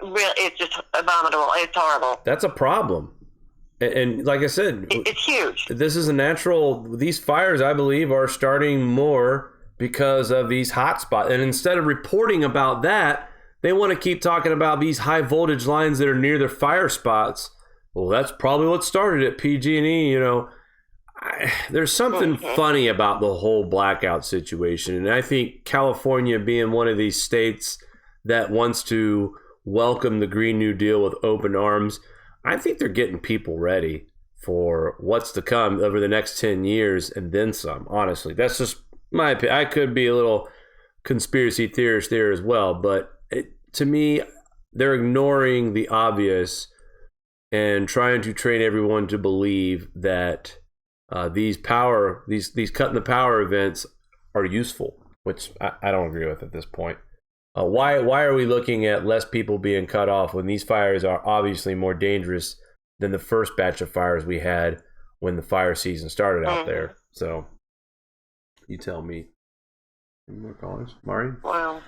real. It's just abominable. It's horrible. That's a problem. And like I said, it's huge. This is these fires, I believe, are starting more because of these hot spots. And instead of reporting about that, they want to keep talking about these high voltage lines that are near their fire spots. Well, that's probably what started at PG&E, There's something funny about the whole blackout situation. And I think California, being one of these states that wants to welcome the Green New Deal with open arms, I think they're getting people ready for what's to come over the next 10 years and then some. Honestly, that's just my opinion. I could be a little conspiracy theorist there as well, but to me, they're ignoring the obvious and trying to train everyone to believe that these cutting the power events are useful, which I don't agree with at this point. Why are we looking at less people being cut off when these fires are obviously more dangerous than the first batch of fires we had when the fire season started out there. So you tell me. Any more callers, Mari? Wow.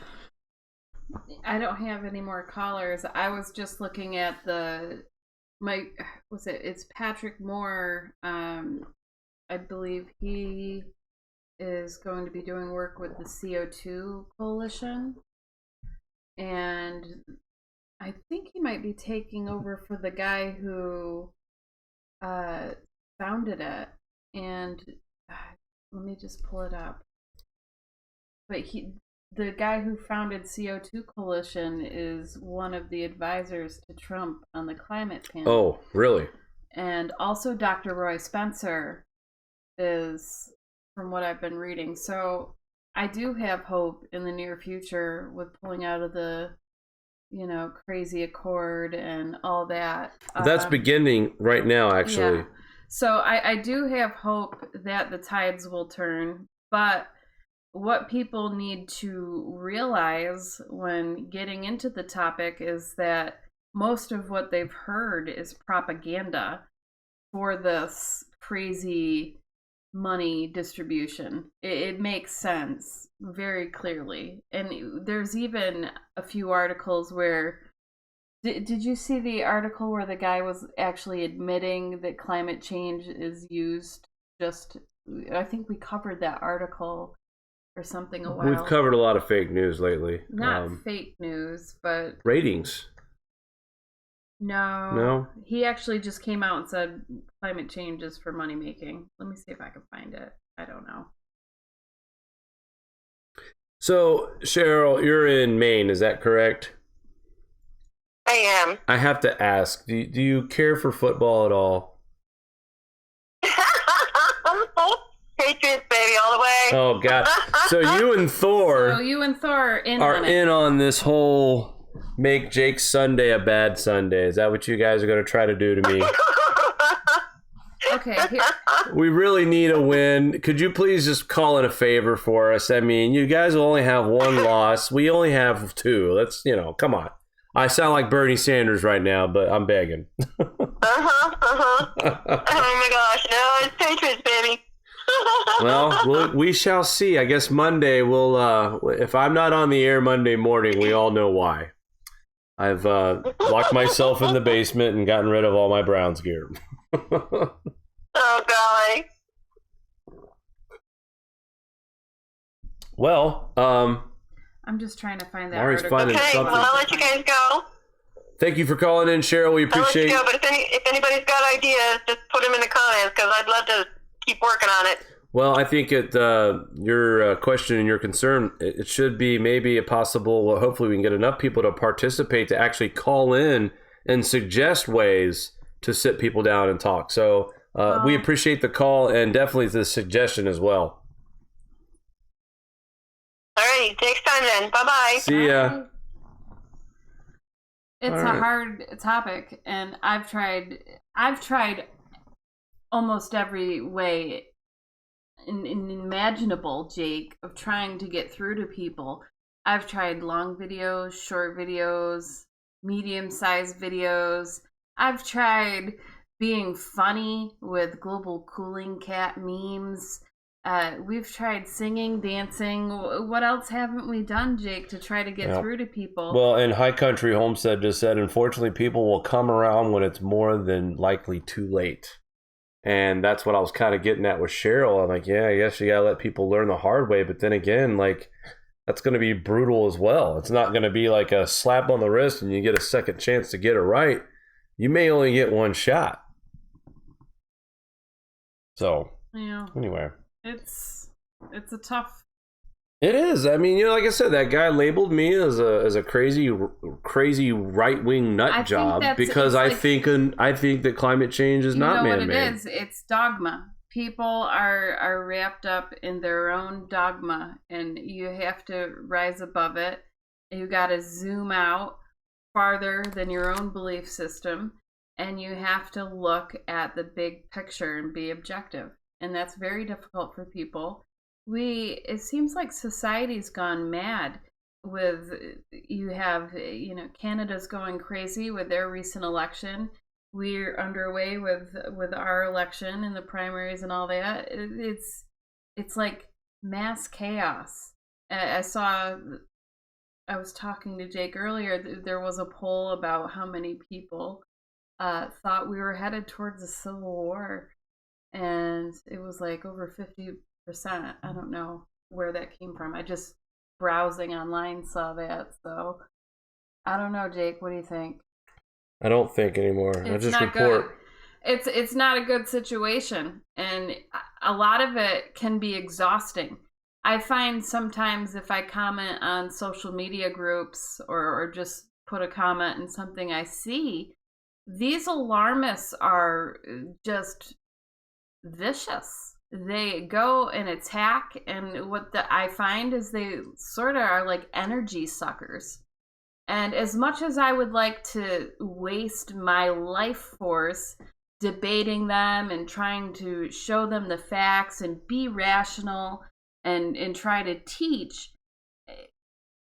I don't have any more callers. I was just looking at it's Patrick Moore. I believe he is going to be doing work with the CO2 Coalition. And I think he might be taking over for the guy who founded it. And let me just pull it up. But the guy who founded CO2 Coalition is one of the advisors to Trump on the climate panel. Oh, really? And also Dr. Roy Spencer is, from what I've been reading. So I do have hope in the near future with pulling out of the, crazy accord and all that. That's beginning right now, actually. Yeah. So I do have hope that the tides will turn, but what people need to realize when getting into the topic is that most of what they've heard is propaganda for this crazy money distribution. It makes sense very clearly. And there's even a few articles where... Did you see the article where the guy was actually admitting that climate change is used I think we covered that article or something a while We've covered a lot of fake news lately. Not fake news, but... Ratings. No. He actually just came out and said climate change is for money making. Let me see if I can find it. I don't know. So, Cheryl, you're in Maine, is that correct? I am. I have to ask, do you care for football at all? Patriots, baby, all the way. Oh, God. So you and Thor are in on this whole make Jake's Sunday a bad Sunday. Is that what you guys are going to try to do to me? Okay. Here. We really need a win. Could you please just call in a favor for us? I mean, you guys will only have one loss. We only have two. Let's, come on. I sound like Bernie Sanders right now, but I'm begging. Oh my gosh, no, it's Patriots, baby. Well, we shall see. I guess Monday if I'm not on the air Monday morning, we all know why. I've locked myself in the basement and gotten rid of all my Browns gear. Oh, golly. Well, I'm just trying to find that Mari's article. finding Okay, something. well, I'll let you guys go. Thank you for calling in, Cheryl. We appreciate I'll let you go, but if anybody's got ideas, just put them in the comments, because I'd love to keep working on it. Well, I think your question and your concern, it should be maybe a possible, well, hopefully we can get enough people to participate to actually call in and suggest ways to sit people down and talk. So we appreciate the call and definitely the suggestion as well. All right, next time then. Bye-bye. See ya. It's a hard topic, and I've tried almost every way imaginable, Jake, of trying to get through to people. I've tried long videos, short videos, medium-sized videos. I've tried being funny with global cooling cat memes. We've tried singing, dancing. What else haven't we done, Jake, to try to get through to people? Well, and High Country Homestead just said, unfortunately, people will come around when it's more than likely too late. And that's what I was kind of getting at with Cheryl. I'm like, yeah, I guess you got to let people learn the hard way. But then again, like, that's going to be brutal as well. It's not going to be like a slap on the wrist and you get a second chance to get it right. You may only get one shot. So, anyway. It's a tough... It is. I mean, like I said, that guy labeled me as a crazy right-wing nut job because I think that climate change is not man-made. You know what it is? It's dogma. People are wrapped up in their own dogma, and you have to rise above it. You got to zoom out farther than your own belief system, and you have to look at the big picture and be objective. And that's very difficult for people. It seems like society's gone mad with, you have, Canada's going crazy with their recent election. we're underway with our election and the primaries and all that. It's like mass chaos. I was talking to Jake earlier. There was a poll about how many people thought we were headed towards a civil war, and it was like over 50%. I don't know where that came from. I just browsing online saw that. So I don't know, Jake. What do you think? I don't think anymore. I just report. Good. It's not a good situation, and a lot of it can be exhausting. I find sometimes if I comment on social media groups or just put a comment in something I see, these alarmists are just vicious. They go and attack, and what I find is they sort of are like energy suckers. And as much as I would like to waste my life force debating them and trying to show them the facts and be rational and try to teach,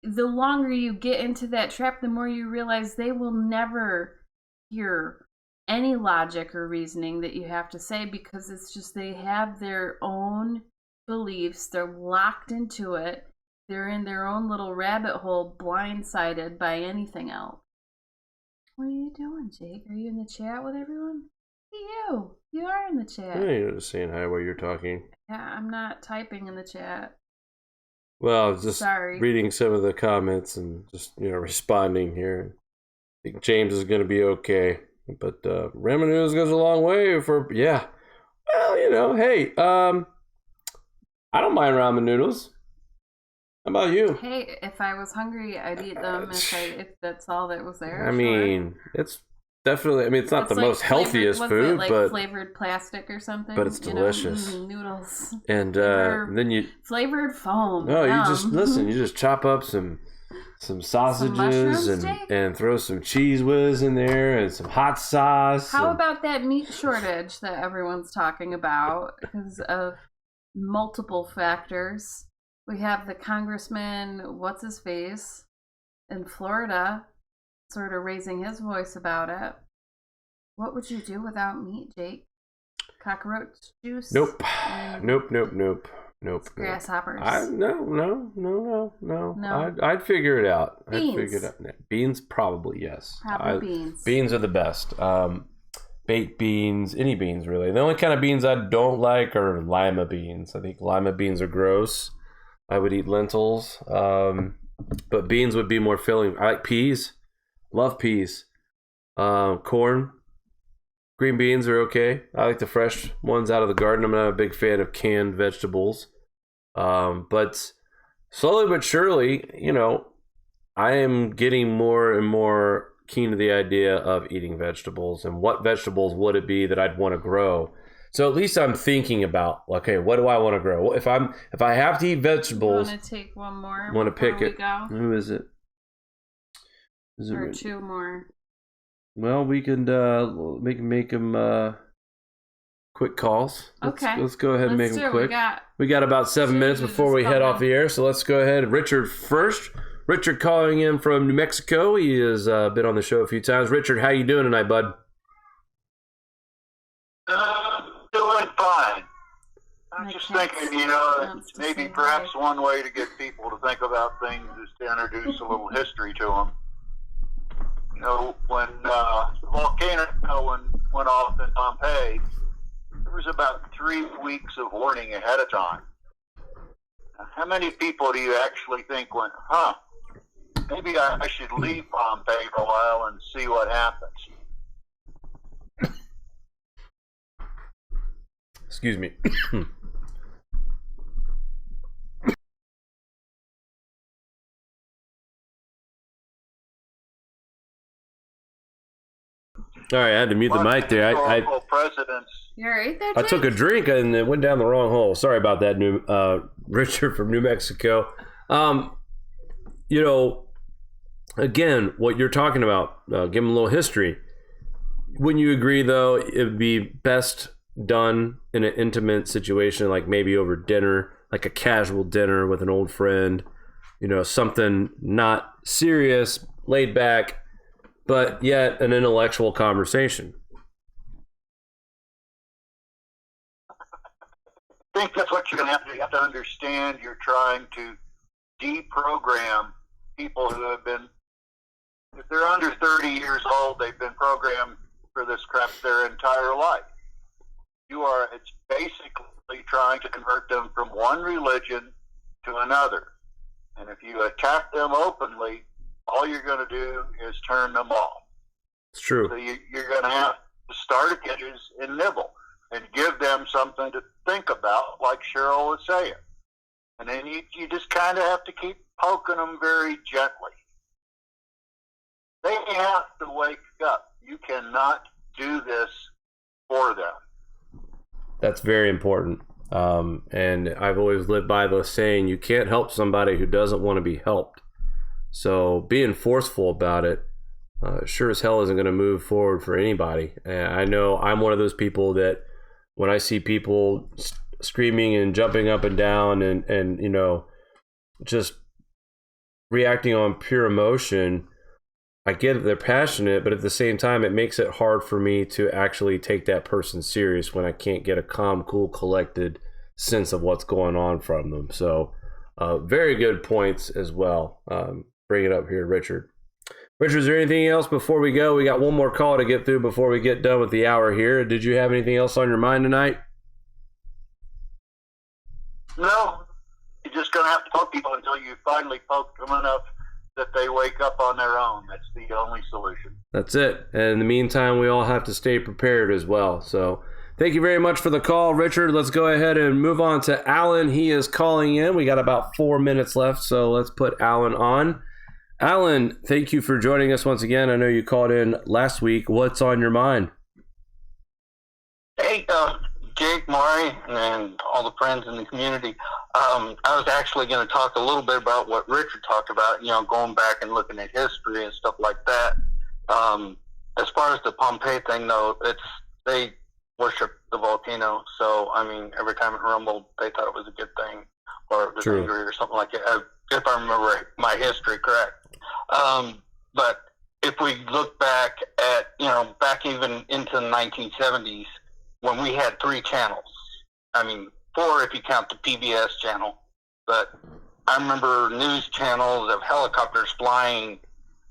the longer you get into that trap, the more you realize they will never hear any logic or reasoning that you have to say, because it's just they have their own beliefs. They're locked into it. They're in their own little rabbit hole, blindsided by anything else. What are you doing, Jake? Are you in the chat with everyone? You are in the chat. Yeah, you're just saying hi while you're talking. Yeah, I'm not typing in the chat. Well, I was just Sorry. reading some of the comments and just, responding here. I think James is going to be okay. But ramen noodles goes a long way for, yeah. Well, hey, I don't mind ramen noodles. How about you? Hey, if I was hungry, I'd eat them if that's all that was there. I mean, it's definitely, it's not the most healthiest food, but flavored plastic or something. But it's delicious. Noodles. And then you flavored foam. No, you just listen. You just chop up some sausages and throw some cheese whiz in there and some hot sauce. How about that meat shortage that everyone's talking about because of multiple factors? We have the congressman, what's his face, in Florida, sort of raising his voice about it. What would you do without meat, Jake? Cockroach juice? Nope. Grasshoppers. No. I'd figure it out. Beans. Beans, probably, yes. Beans. Beans are the best. Baked beans, any beans really. The only kind of beans I don't like are lima beans. I think lima beans are gross. I would eat lentils, but beans would be more filling. I like peas. Love peas. Corn. Green beans are okay. I like the fresh ones out of the garden. I'm not a big fan of canned vegetables. But slowly but surely, I am getting more and more keen to the idea of eating vegetables. And what vegetables would it be that I'd want to grow? So at least I'm thinking about, okay, what do I want to grow? If I have to eat vegetables, You want to take one more? Want to pick it? Go? Who is it? Or two more. Well, we can make them quick calls. Let's go ahead and make them quick. We got about 7 minutes before we head off the air, so let's go ahead. Richard first. Richard calling in from New Mexico. He has been on the show a few times. Richard, how you doing tonight, bud? Doing fine. I'm just thinking, maybe perhaps one way to get people to think about things is to introduce a little history to them. When the volcano went off in Pompeii, there was about 3 weeks of warning ahead of time. How many people do you actually think went, maybe I should leave Pompeii for a while and see what happens? Excuse me. All right, I had to mute the mic there. You're right there, I took a drink and it went down the wrong hole. Sorry about that, Richard from New Mexico. Again, what you're talking about, give him a little history. Wouldn't you agree, though, it would be best done in an intimate situation, like maybe over dinner, like a casual dinner with an old friend, something not serious, laid back, but yet an intellectual conversation. think that's what you're going to have to do. You have to understand you're trying to deprogram people who have been, if they're under 30 years old, they've been programmed for this crap their entire life. It's basically trying to convert them from one religion to another. And if you attack them openly, all you're going to do is turn them off. It's true. So you're going to have to start at the edges and nibble and give them something to think about, like Cheryl was saying. And then you just kind of have to keep poking them very gently. They have to wake up. You cannot do this for them. That's very important. And I've always lived by the saying, you can't help somebody who doesn't want to be helped. So being forceful about it sure as hell isn't going to move forward for anybody. And I know I'm one of those people that when I see people screaming and jumping up and down and you know, just reacting on pure emotion, I get it, they're passionate, but at the same time, it makes it hard for me to actually take that person serious when I can't get a calm, cool, collected sense of what's going on from them. So very good points as well. Bring it up here, Richard. Richard, is there anything else before we go? We got one more call to get through before we get done with the hour here. Did you have anything else on your mind tonight? No. You're just going to have to poke people until you finally poke them enough that they wake up on their own. That's the only solution. That's it. And in the meantime, we all have to stay prepared as well. So thank you very much for the call, Richard. Let's go ahead and move on to Alan. He is calling in. We got about 4 minutes left, so let's put Alan on. Alan, thank you for joining us once again. I know you called in last week. What's on your mind? Hey, Jake, Maury, and all the friends in the community. I was actually going to talk a little bit about what Richard talked about, you know, going back and looking at history and stuff like that. As far as the Pompeii thing, though, they worship the volcano. So, I mean, every time it rumbled, they thought it was a good thing or it was angry or something like that, if I remember my history correct. But if we look back at, you know, back even into the 1970s, when we had 3 channels, I mean, 4 if you count the PBS channel, but I remember news channels of helicopters flying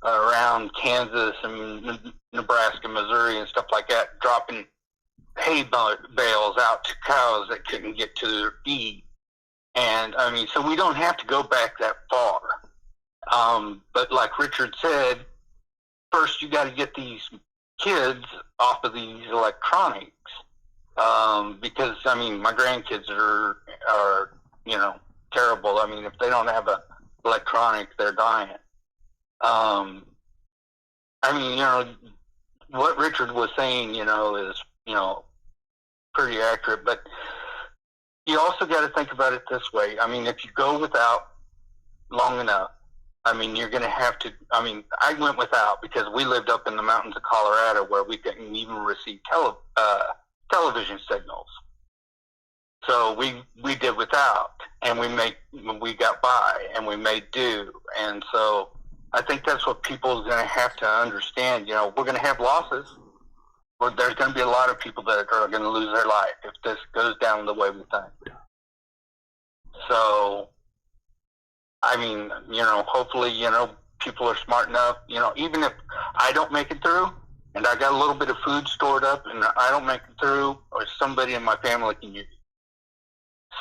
around Kansas and Nebraska, Missouri, and stuff like that, dropping hay bales out to cows that couldn't get to their feed. And, I mean, so we don't have to go back that far. But like Richard said, first you got to get these kids off of these electronics. Because, I mean, my grandkids are, you know, terrible. I mean, if they don't have a electronic, they're dying. I mean, you know, what Richard was saying, you know, is, you know, pretty accurate. But you also got to think about it this way. I mean, if you go without long enough, I mean, you're going to have to, I mean, I went without because we lived up in the mountains of Colorado where we couldn't even receive television signals. So we did without, and we got by, and we made do. And so I think that's what people are going to have to understand. You know, we're going to have losses. There's going to be a lot of people that are going to lose their life if this goes down the way we think. So, I mean, you know, hopefully, you know, people are smart enough, you know, even if I don't make it through and I got a little bit of food stored up and I don't make it through, or somebody in my family can use it.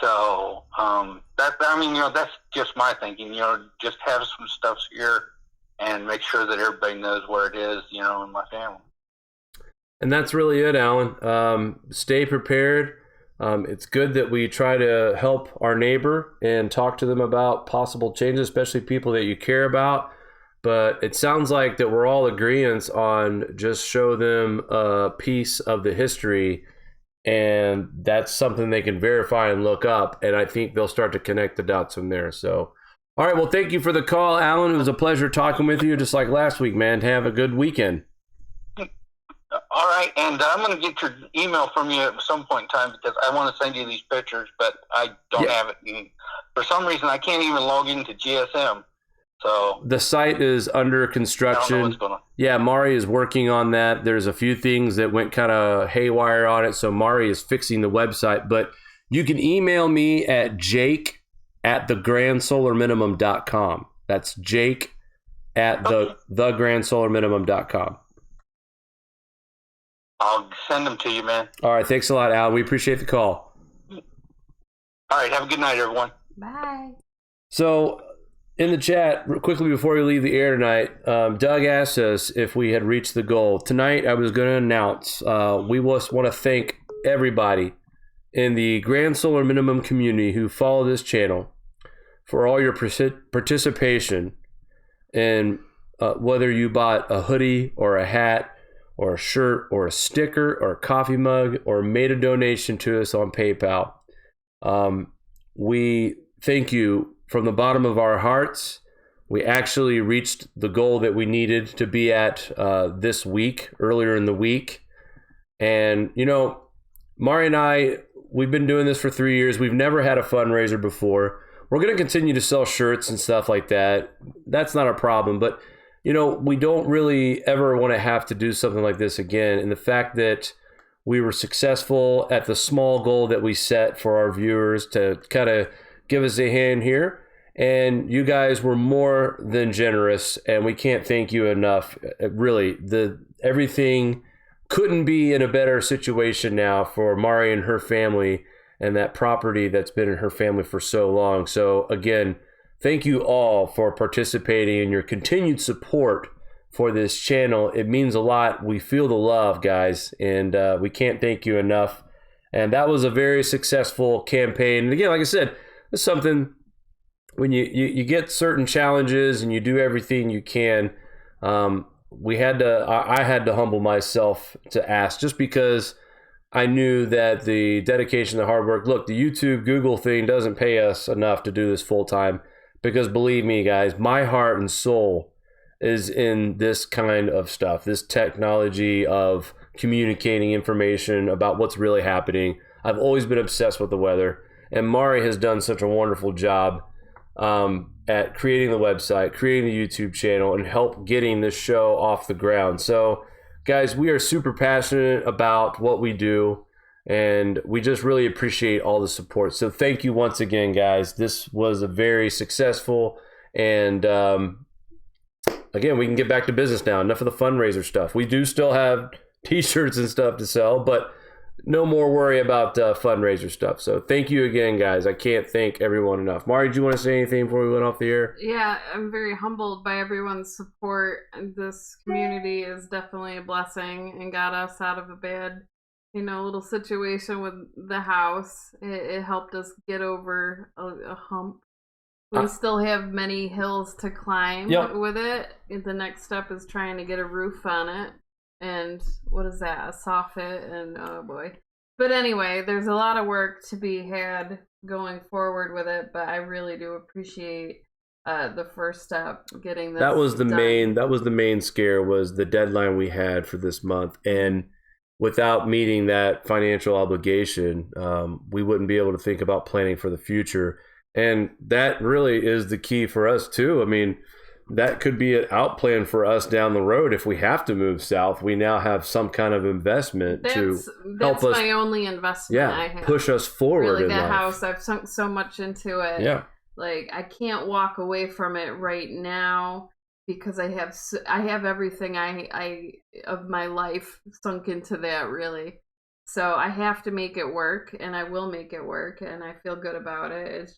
So, I mean, you know, that's just my thinking, you know, just have some stuff here and make sure that everybody knows where it is, you know, in my family. And that's really it, Alan. Stay prepared. It's good that we try to help our neighbor and talk to them about possible changes, especially people that you care about. But it sounds like that we're all agreeing on just show them a piece of the history, and that's something they can verify and look up. And I think they'll start to connect the dots from there. So, all right. Well, thank you for the call, Alan. It was a pleasure talking with you, just like last week, man. Have a good weekend. All right, and I'm going to get your email from you at some point in time because I want to send you these pictures, but I don't have it. And for some reason, I can't even log into GSM. So the site is under construction. I don't know what's going on. Yeah, Mari is working on that. There's a few things that went kind of haywire on it, so Mari is fixing the website. But You can email me at jake@thegrandsolarminimum.com. That's Jake at thegrandsolarminimum.com. I'll send them to you, man. All right. Thanks a lot, Al. We appreciate the call. All right. Have a good night, everyone. Bye. So, in the chat, quickly before we leave the air tonight, Doug asked us if we had reached the goal. Tonight, I was going to announce we just want to thank everybody in the Grand Solar Minimum community who follow this channel for all your participation in whether you bought a hoodie or a hat or a shirt or a sticker or a coffee mug or made a donation to us on PayPal. We thank you from the bottom of our hearts. We actually reached the goal that we needed to be at this week, earlier in the week. And, you know, Mari and I, we've been doing this for 3 years. We've never had a fundraiser before. We're going to continue to sell shirts and stuff like that. That's not a problem. But, you know, we don't really ever want to have to do something like this again. And the fact that we were successful at the small goal that we set for our viewers to kind of give us a hand here. And you guys were more than generous, and we can't thank you enough. Really, everything couldn't be in a better situation now for Mari and her family and that property that's been in her family for so long. So again, thank you all for participating and your continued support for this channel. It means a lot. We feel the love, guys, and we can't thank you enough. And that was a very successful campaign. And again, like I said, it's something when you get certain challenges and you do everything you can. I had to humble myself to ask, just because I knew that the dedication, the hard work. Look, the YouTube, Google thing doesn't pay us enough to do this full time, because believe me, guys, my heart and soul is in this kind of stuff, this technology of communicating information about what's really happening. I've always been obsessed with the weather, and Mari has done such a wonderful job at creating the website, creating the YouTube channel, and help getting this show off the ground. So, guys, we are super passionate about what we do, and we just really appreciate all the support. So thank you once again, guys. This was a very successful, and again, we can get back to business now. Enough of the fundraiser stuff. We do still have t-shirts and stuff to sell, but no more worry about fundraiser stuff. So thank you again, guys. I can't thank everyone enough. Mari, do you want to say anything before we went off the air? Yeah, I'm very humbled by everyone's support. This community is definitely a blessing and got us out of a bad, little situation with the house. It helped us get over a hump. We still have many hills to climb with it. The next step is trying to get a roof on it. And what is that? A soffit, and oh boy. But anyway, there's a lot of work to be had going forward with it, but I really do appreciate the first step, getting this That was the done. main scare, was the deadline we had for this month. And without meeting that financial obligation, we wouldn't be able to think about planning for the future. And that really is the key for us too. I mean, that could be an out plan for us down the road. If we have to move south, we now have some kind of investment to help us. That's my only investment I have. Push us forward really, in that life. house, I've sunk so much into it. Yeah. Like, I can't walk away from it right now because I have everything I of my life sunk into that, really. So I have to make it work, and I will make it work, and I feel good about it.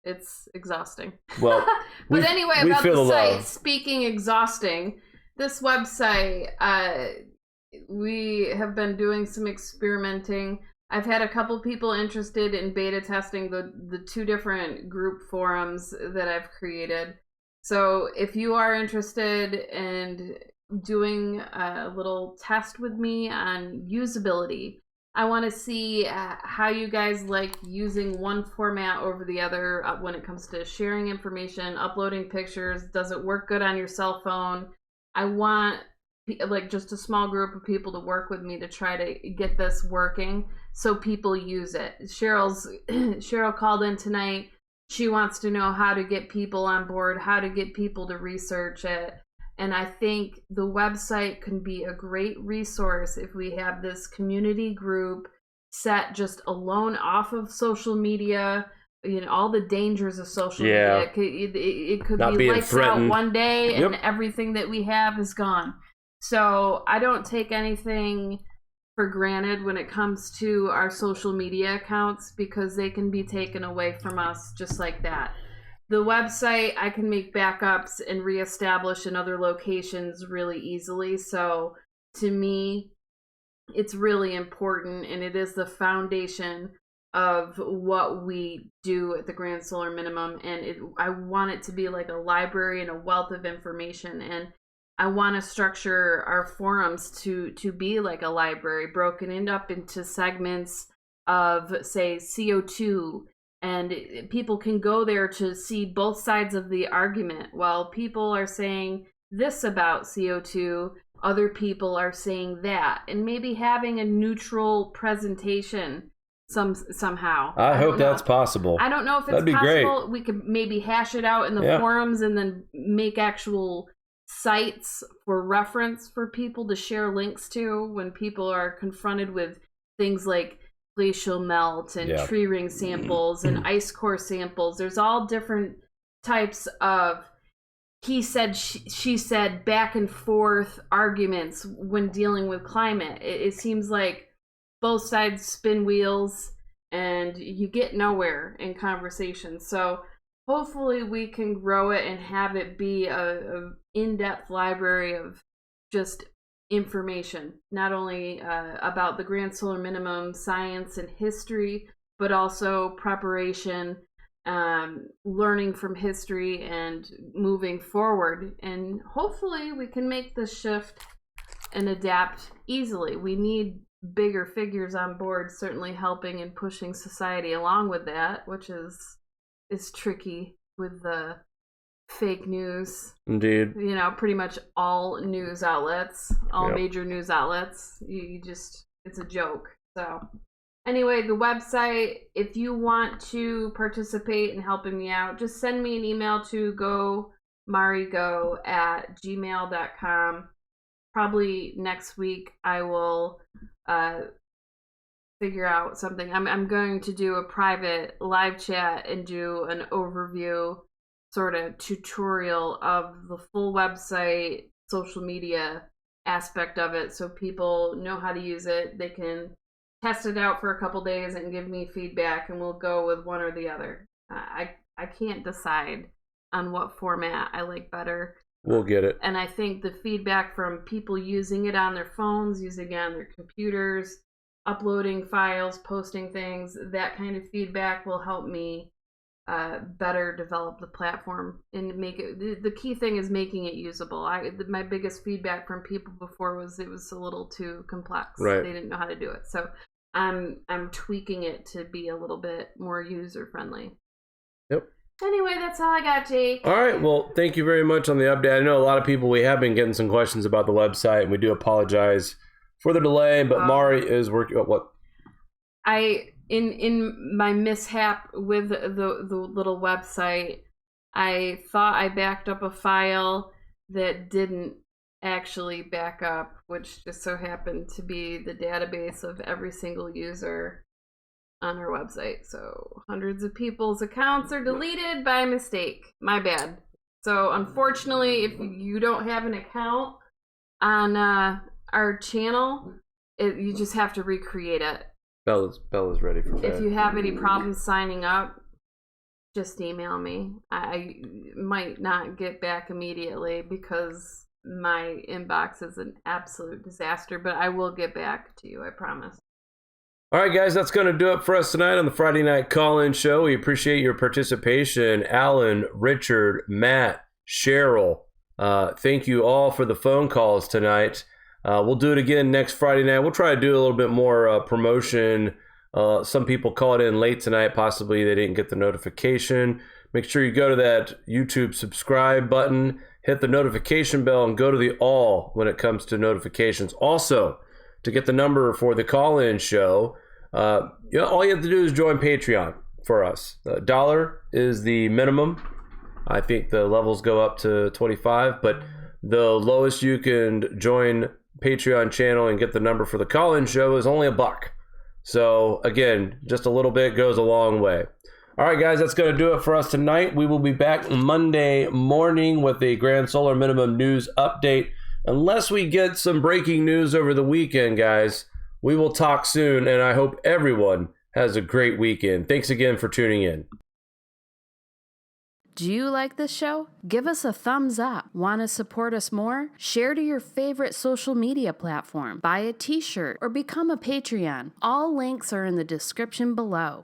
It's exhausting. Well, but anyway, about the site, speaking exhausting, this website, we have been doing some experimenting. I've had a couple people interested in beta testing the two different group forums that I've created. So if you are interested in doing a little test with me on usability, I want to see how you guys like using one format over the other when it comes to sharing information, uploading pictures. Does it work good on your cell phone? I want just a small group of people to work with me to try to get this working so people use it. Cheryl called in tonight. She wants to know how to get people on board, how to get people to research it. And I think the website can be a great resource if we have this community group set just alone off of social media. All the dangers of social media. It could Not be being lights threatened. out one day and Yep. everything that we have is gone. So I don't take anything for granted when it comes to our social media accounts, because they can be taken away from us just like that. The website, I can make backups and reestablish in other locations really easily. So to me, it's really important, and it is the foundation of what we do at the Grand Solar Minimum. And I want it to be like a library and a wealth of information. And I want to structure our forums to be like a library, broken up into segments of, say, CO2. And people can go there to see both sides of the argument. While people are saying this about CO2, other people are saying that. And maybe having a neutral presentation somehow. I hope that's possible. I don't know if it's That'd be possible. great. We could maybe hash it out in the forums and then make actual sites for reference for people to share links to when people are confronted with things like glacial melt and tree ring samples and ice core samples. There's all different types of he said, she said, back and forth arguments when dealing with climate. It seems like both sides spin wheels and you get nowhere in conversation. So hopefully we can grow it and have it be a in-depth library of just information, not only about the Grand Solar Minimum, science and history, but also preparation, learning from history and moving forward. And hopefully we can make the shift and adapt easily. We need bigger figures on board, certainly helping and pushing society along with that, which is tricky with the fake news. Indeed. Pretty much all news outlets, major news outlets, you just, it's a joke. So anyway, the website, if you want to participate in helping me out, just send me an email to gomarigo@gmail.com. Probably next week I will figure out something. I'm going to do a private live chat and do an overview sort of tutorial of the full website, social media aspect of it, so people know how to use it. They can test it out for a couple days and give me feedback, and we'll go with one or the other. I can't decide on what format I like better. We'll get it. And I think the feedback from people using it on their phones, using it on their computers, uploading files, posting things, that kind of feedback will help me better develop the platform and make it. The key thing is making it usable. My biggest feedback from people before was it was a little too complex. Right. They didn't know how to do it. So I'm tweaking it to be a little bit more user friendly. Yep. Anyway, that's all I got, Jake. All right. Well, thank you very much on the update. I know a lot of people, we have been getting some questions about the website, and we do apologize for the delay, but Mari is working. What? In my mishap with the little website, I thought I backed up a file that didn't actually back up, which just so happened to be the database of every single user on our website. So hundreds of people's accounts are deleted by mistake. My bad. So unfortunately, if you don't have an account on our channel, you just have to recreate it. Bella's ready for bed. If you have any problems signing up, just email me. I might not get back immediately because my inbox is an absolute disaster, but I will get back to you, I promise. All right, guys, that's going to do it for us tonight on the Friday Night Call-In Show. We appreciate your participation. Alan, Richard, Matt, Cheryl, thank you all for the phone calls tonight. We'll do it again next Friday night. We'll try to do a little bit more promotion. Some people called in late tonight. Possibly they didn't get the notification. Make sure you go to that YouTube subscribe button, hit the notification bell, and go to the all when it comes to notifications. Also, to get the number for the call-in show, all you have to do is join Patreon for us. $1 is the minimum. I think the levels go up to $25, but the lowest you can join Patreon channel and get the number for the call-in show is only $1. So again, just a little bit goes a long way. All right, guys, that's going to do it for us tonight. We will be back Monday morning with a Grand Solar Minimum news update. Unless we get some breaking news over the weekend, guys, we will talk soon, and I hope everyone has a great weekend. Thanks again for tuning in. Do you like this show? Give us a thumbs up. Want to support us more? Share to your favorite social media platform. Buy a t-shirt or become a Patreon. All links are in the description below.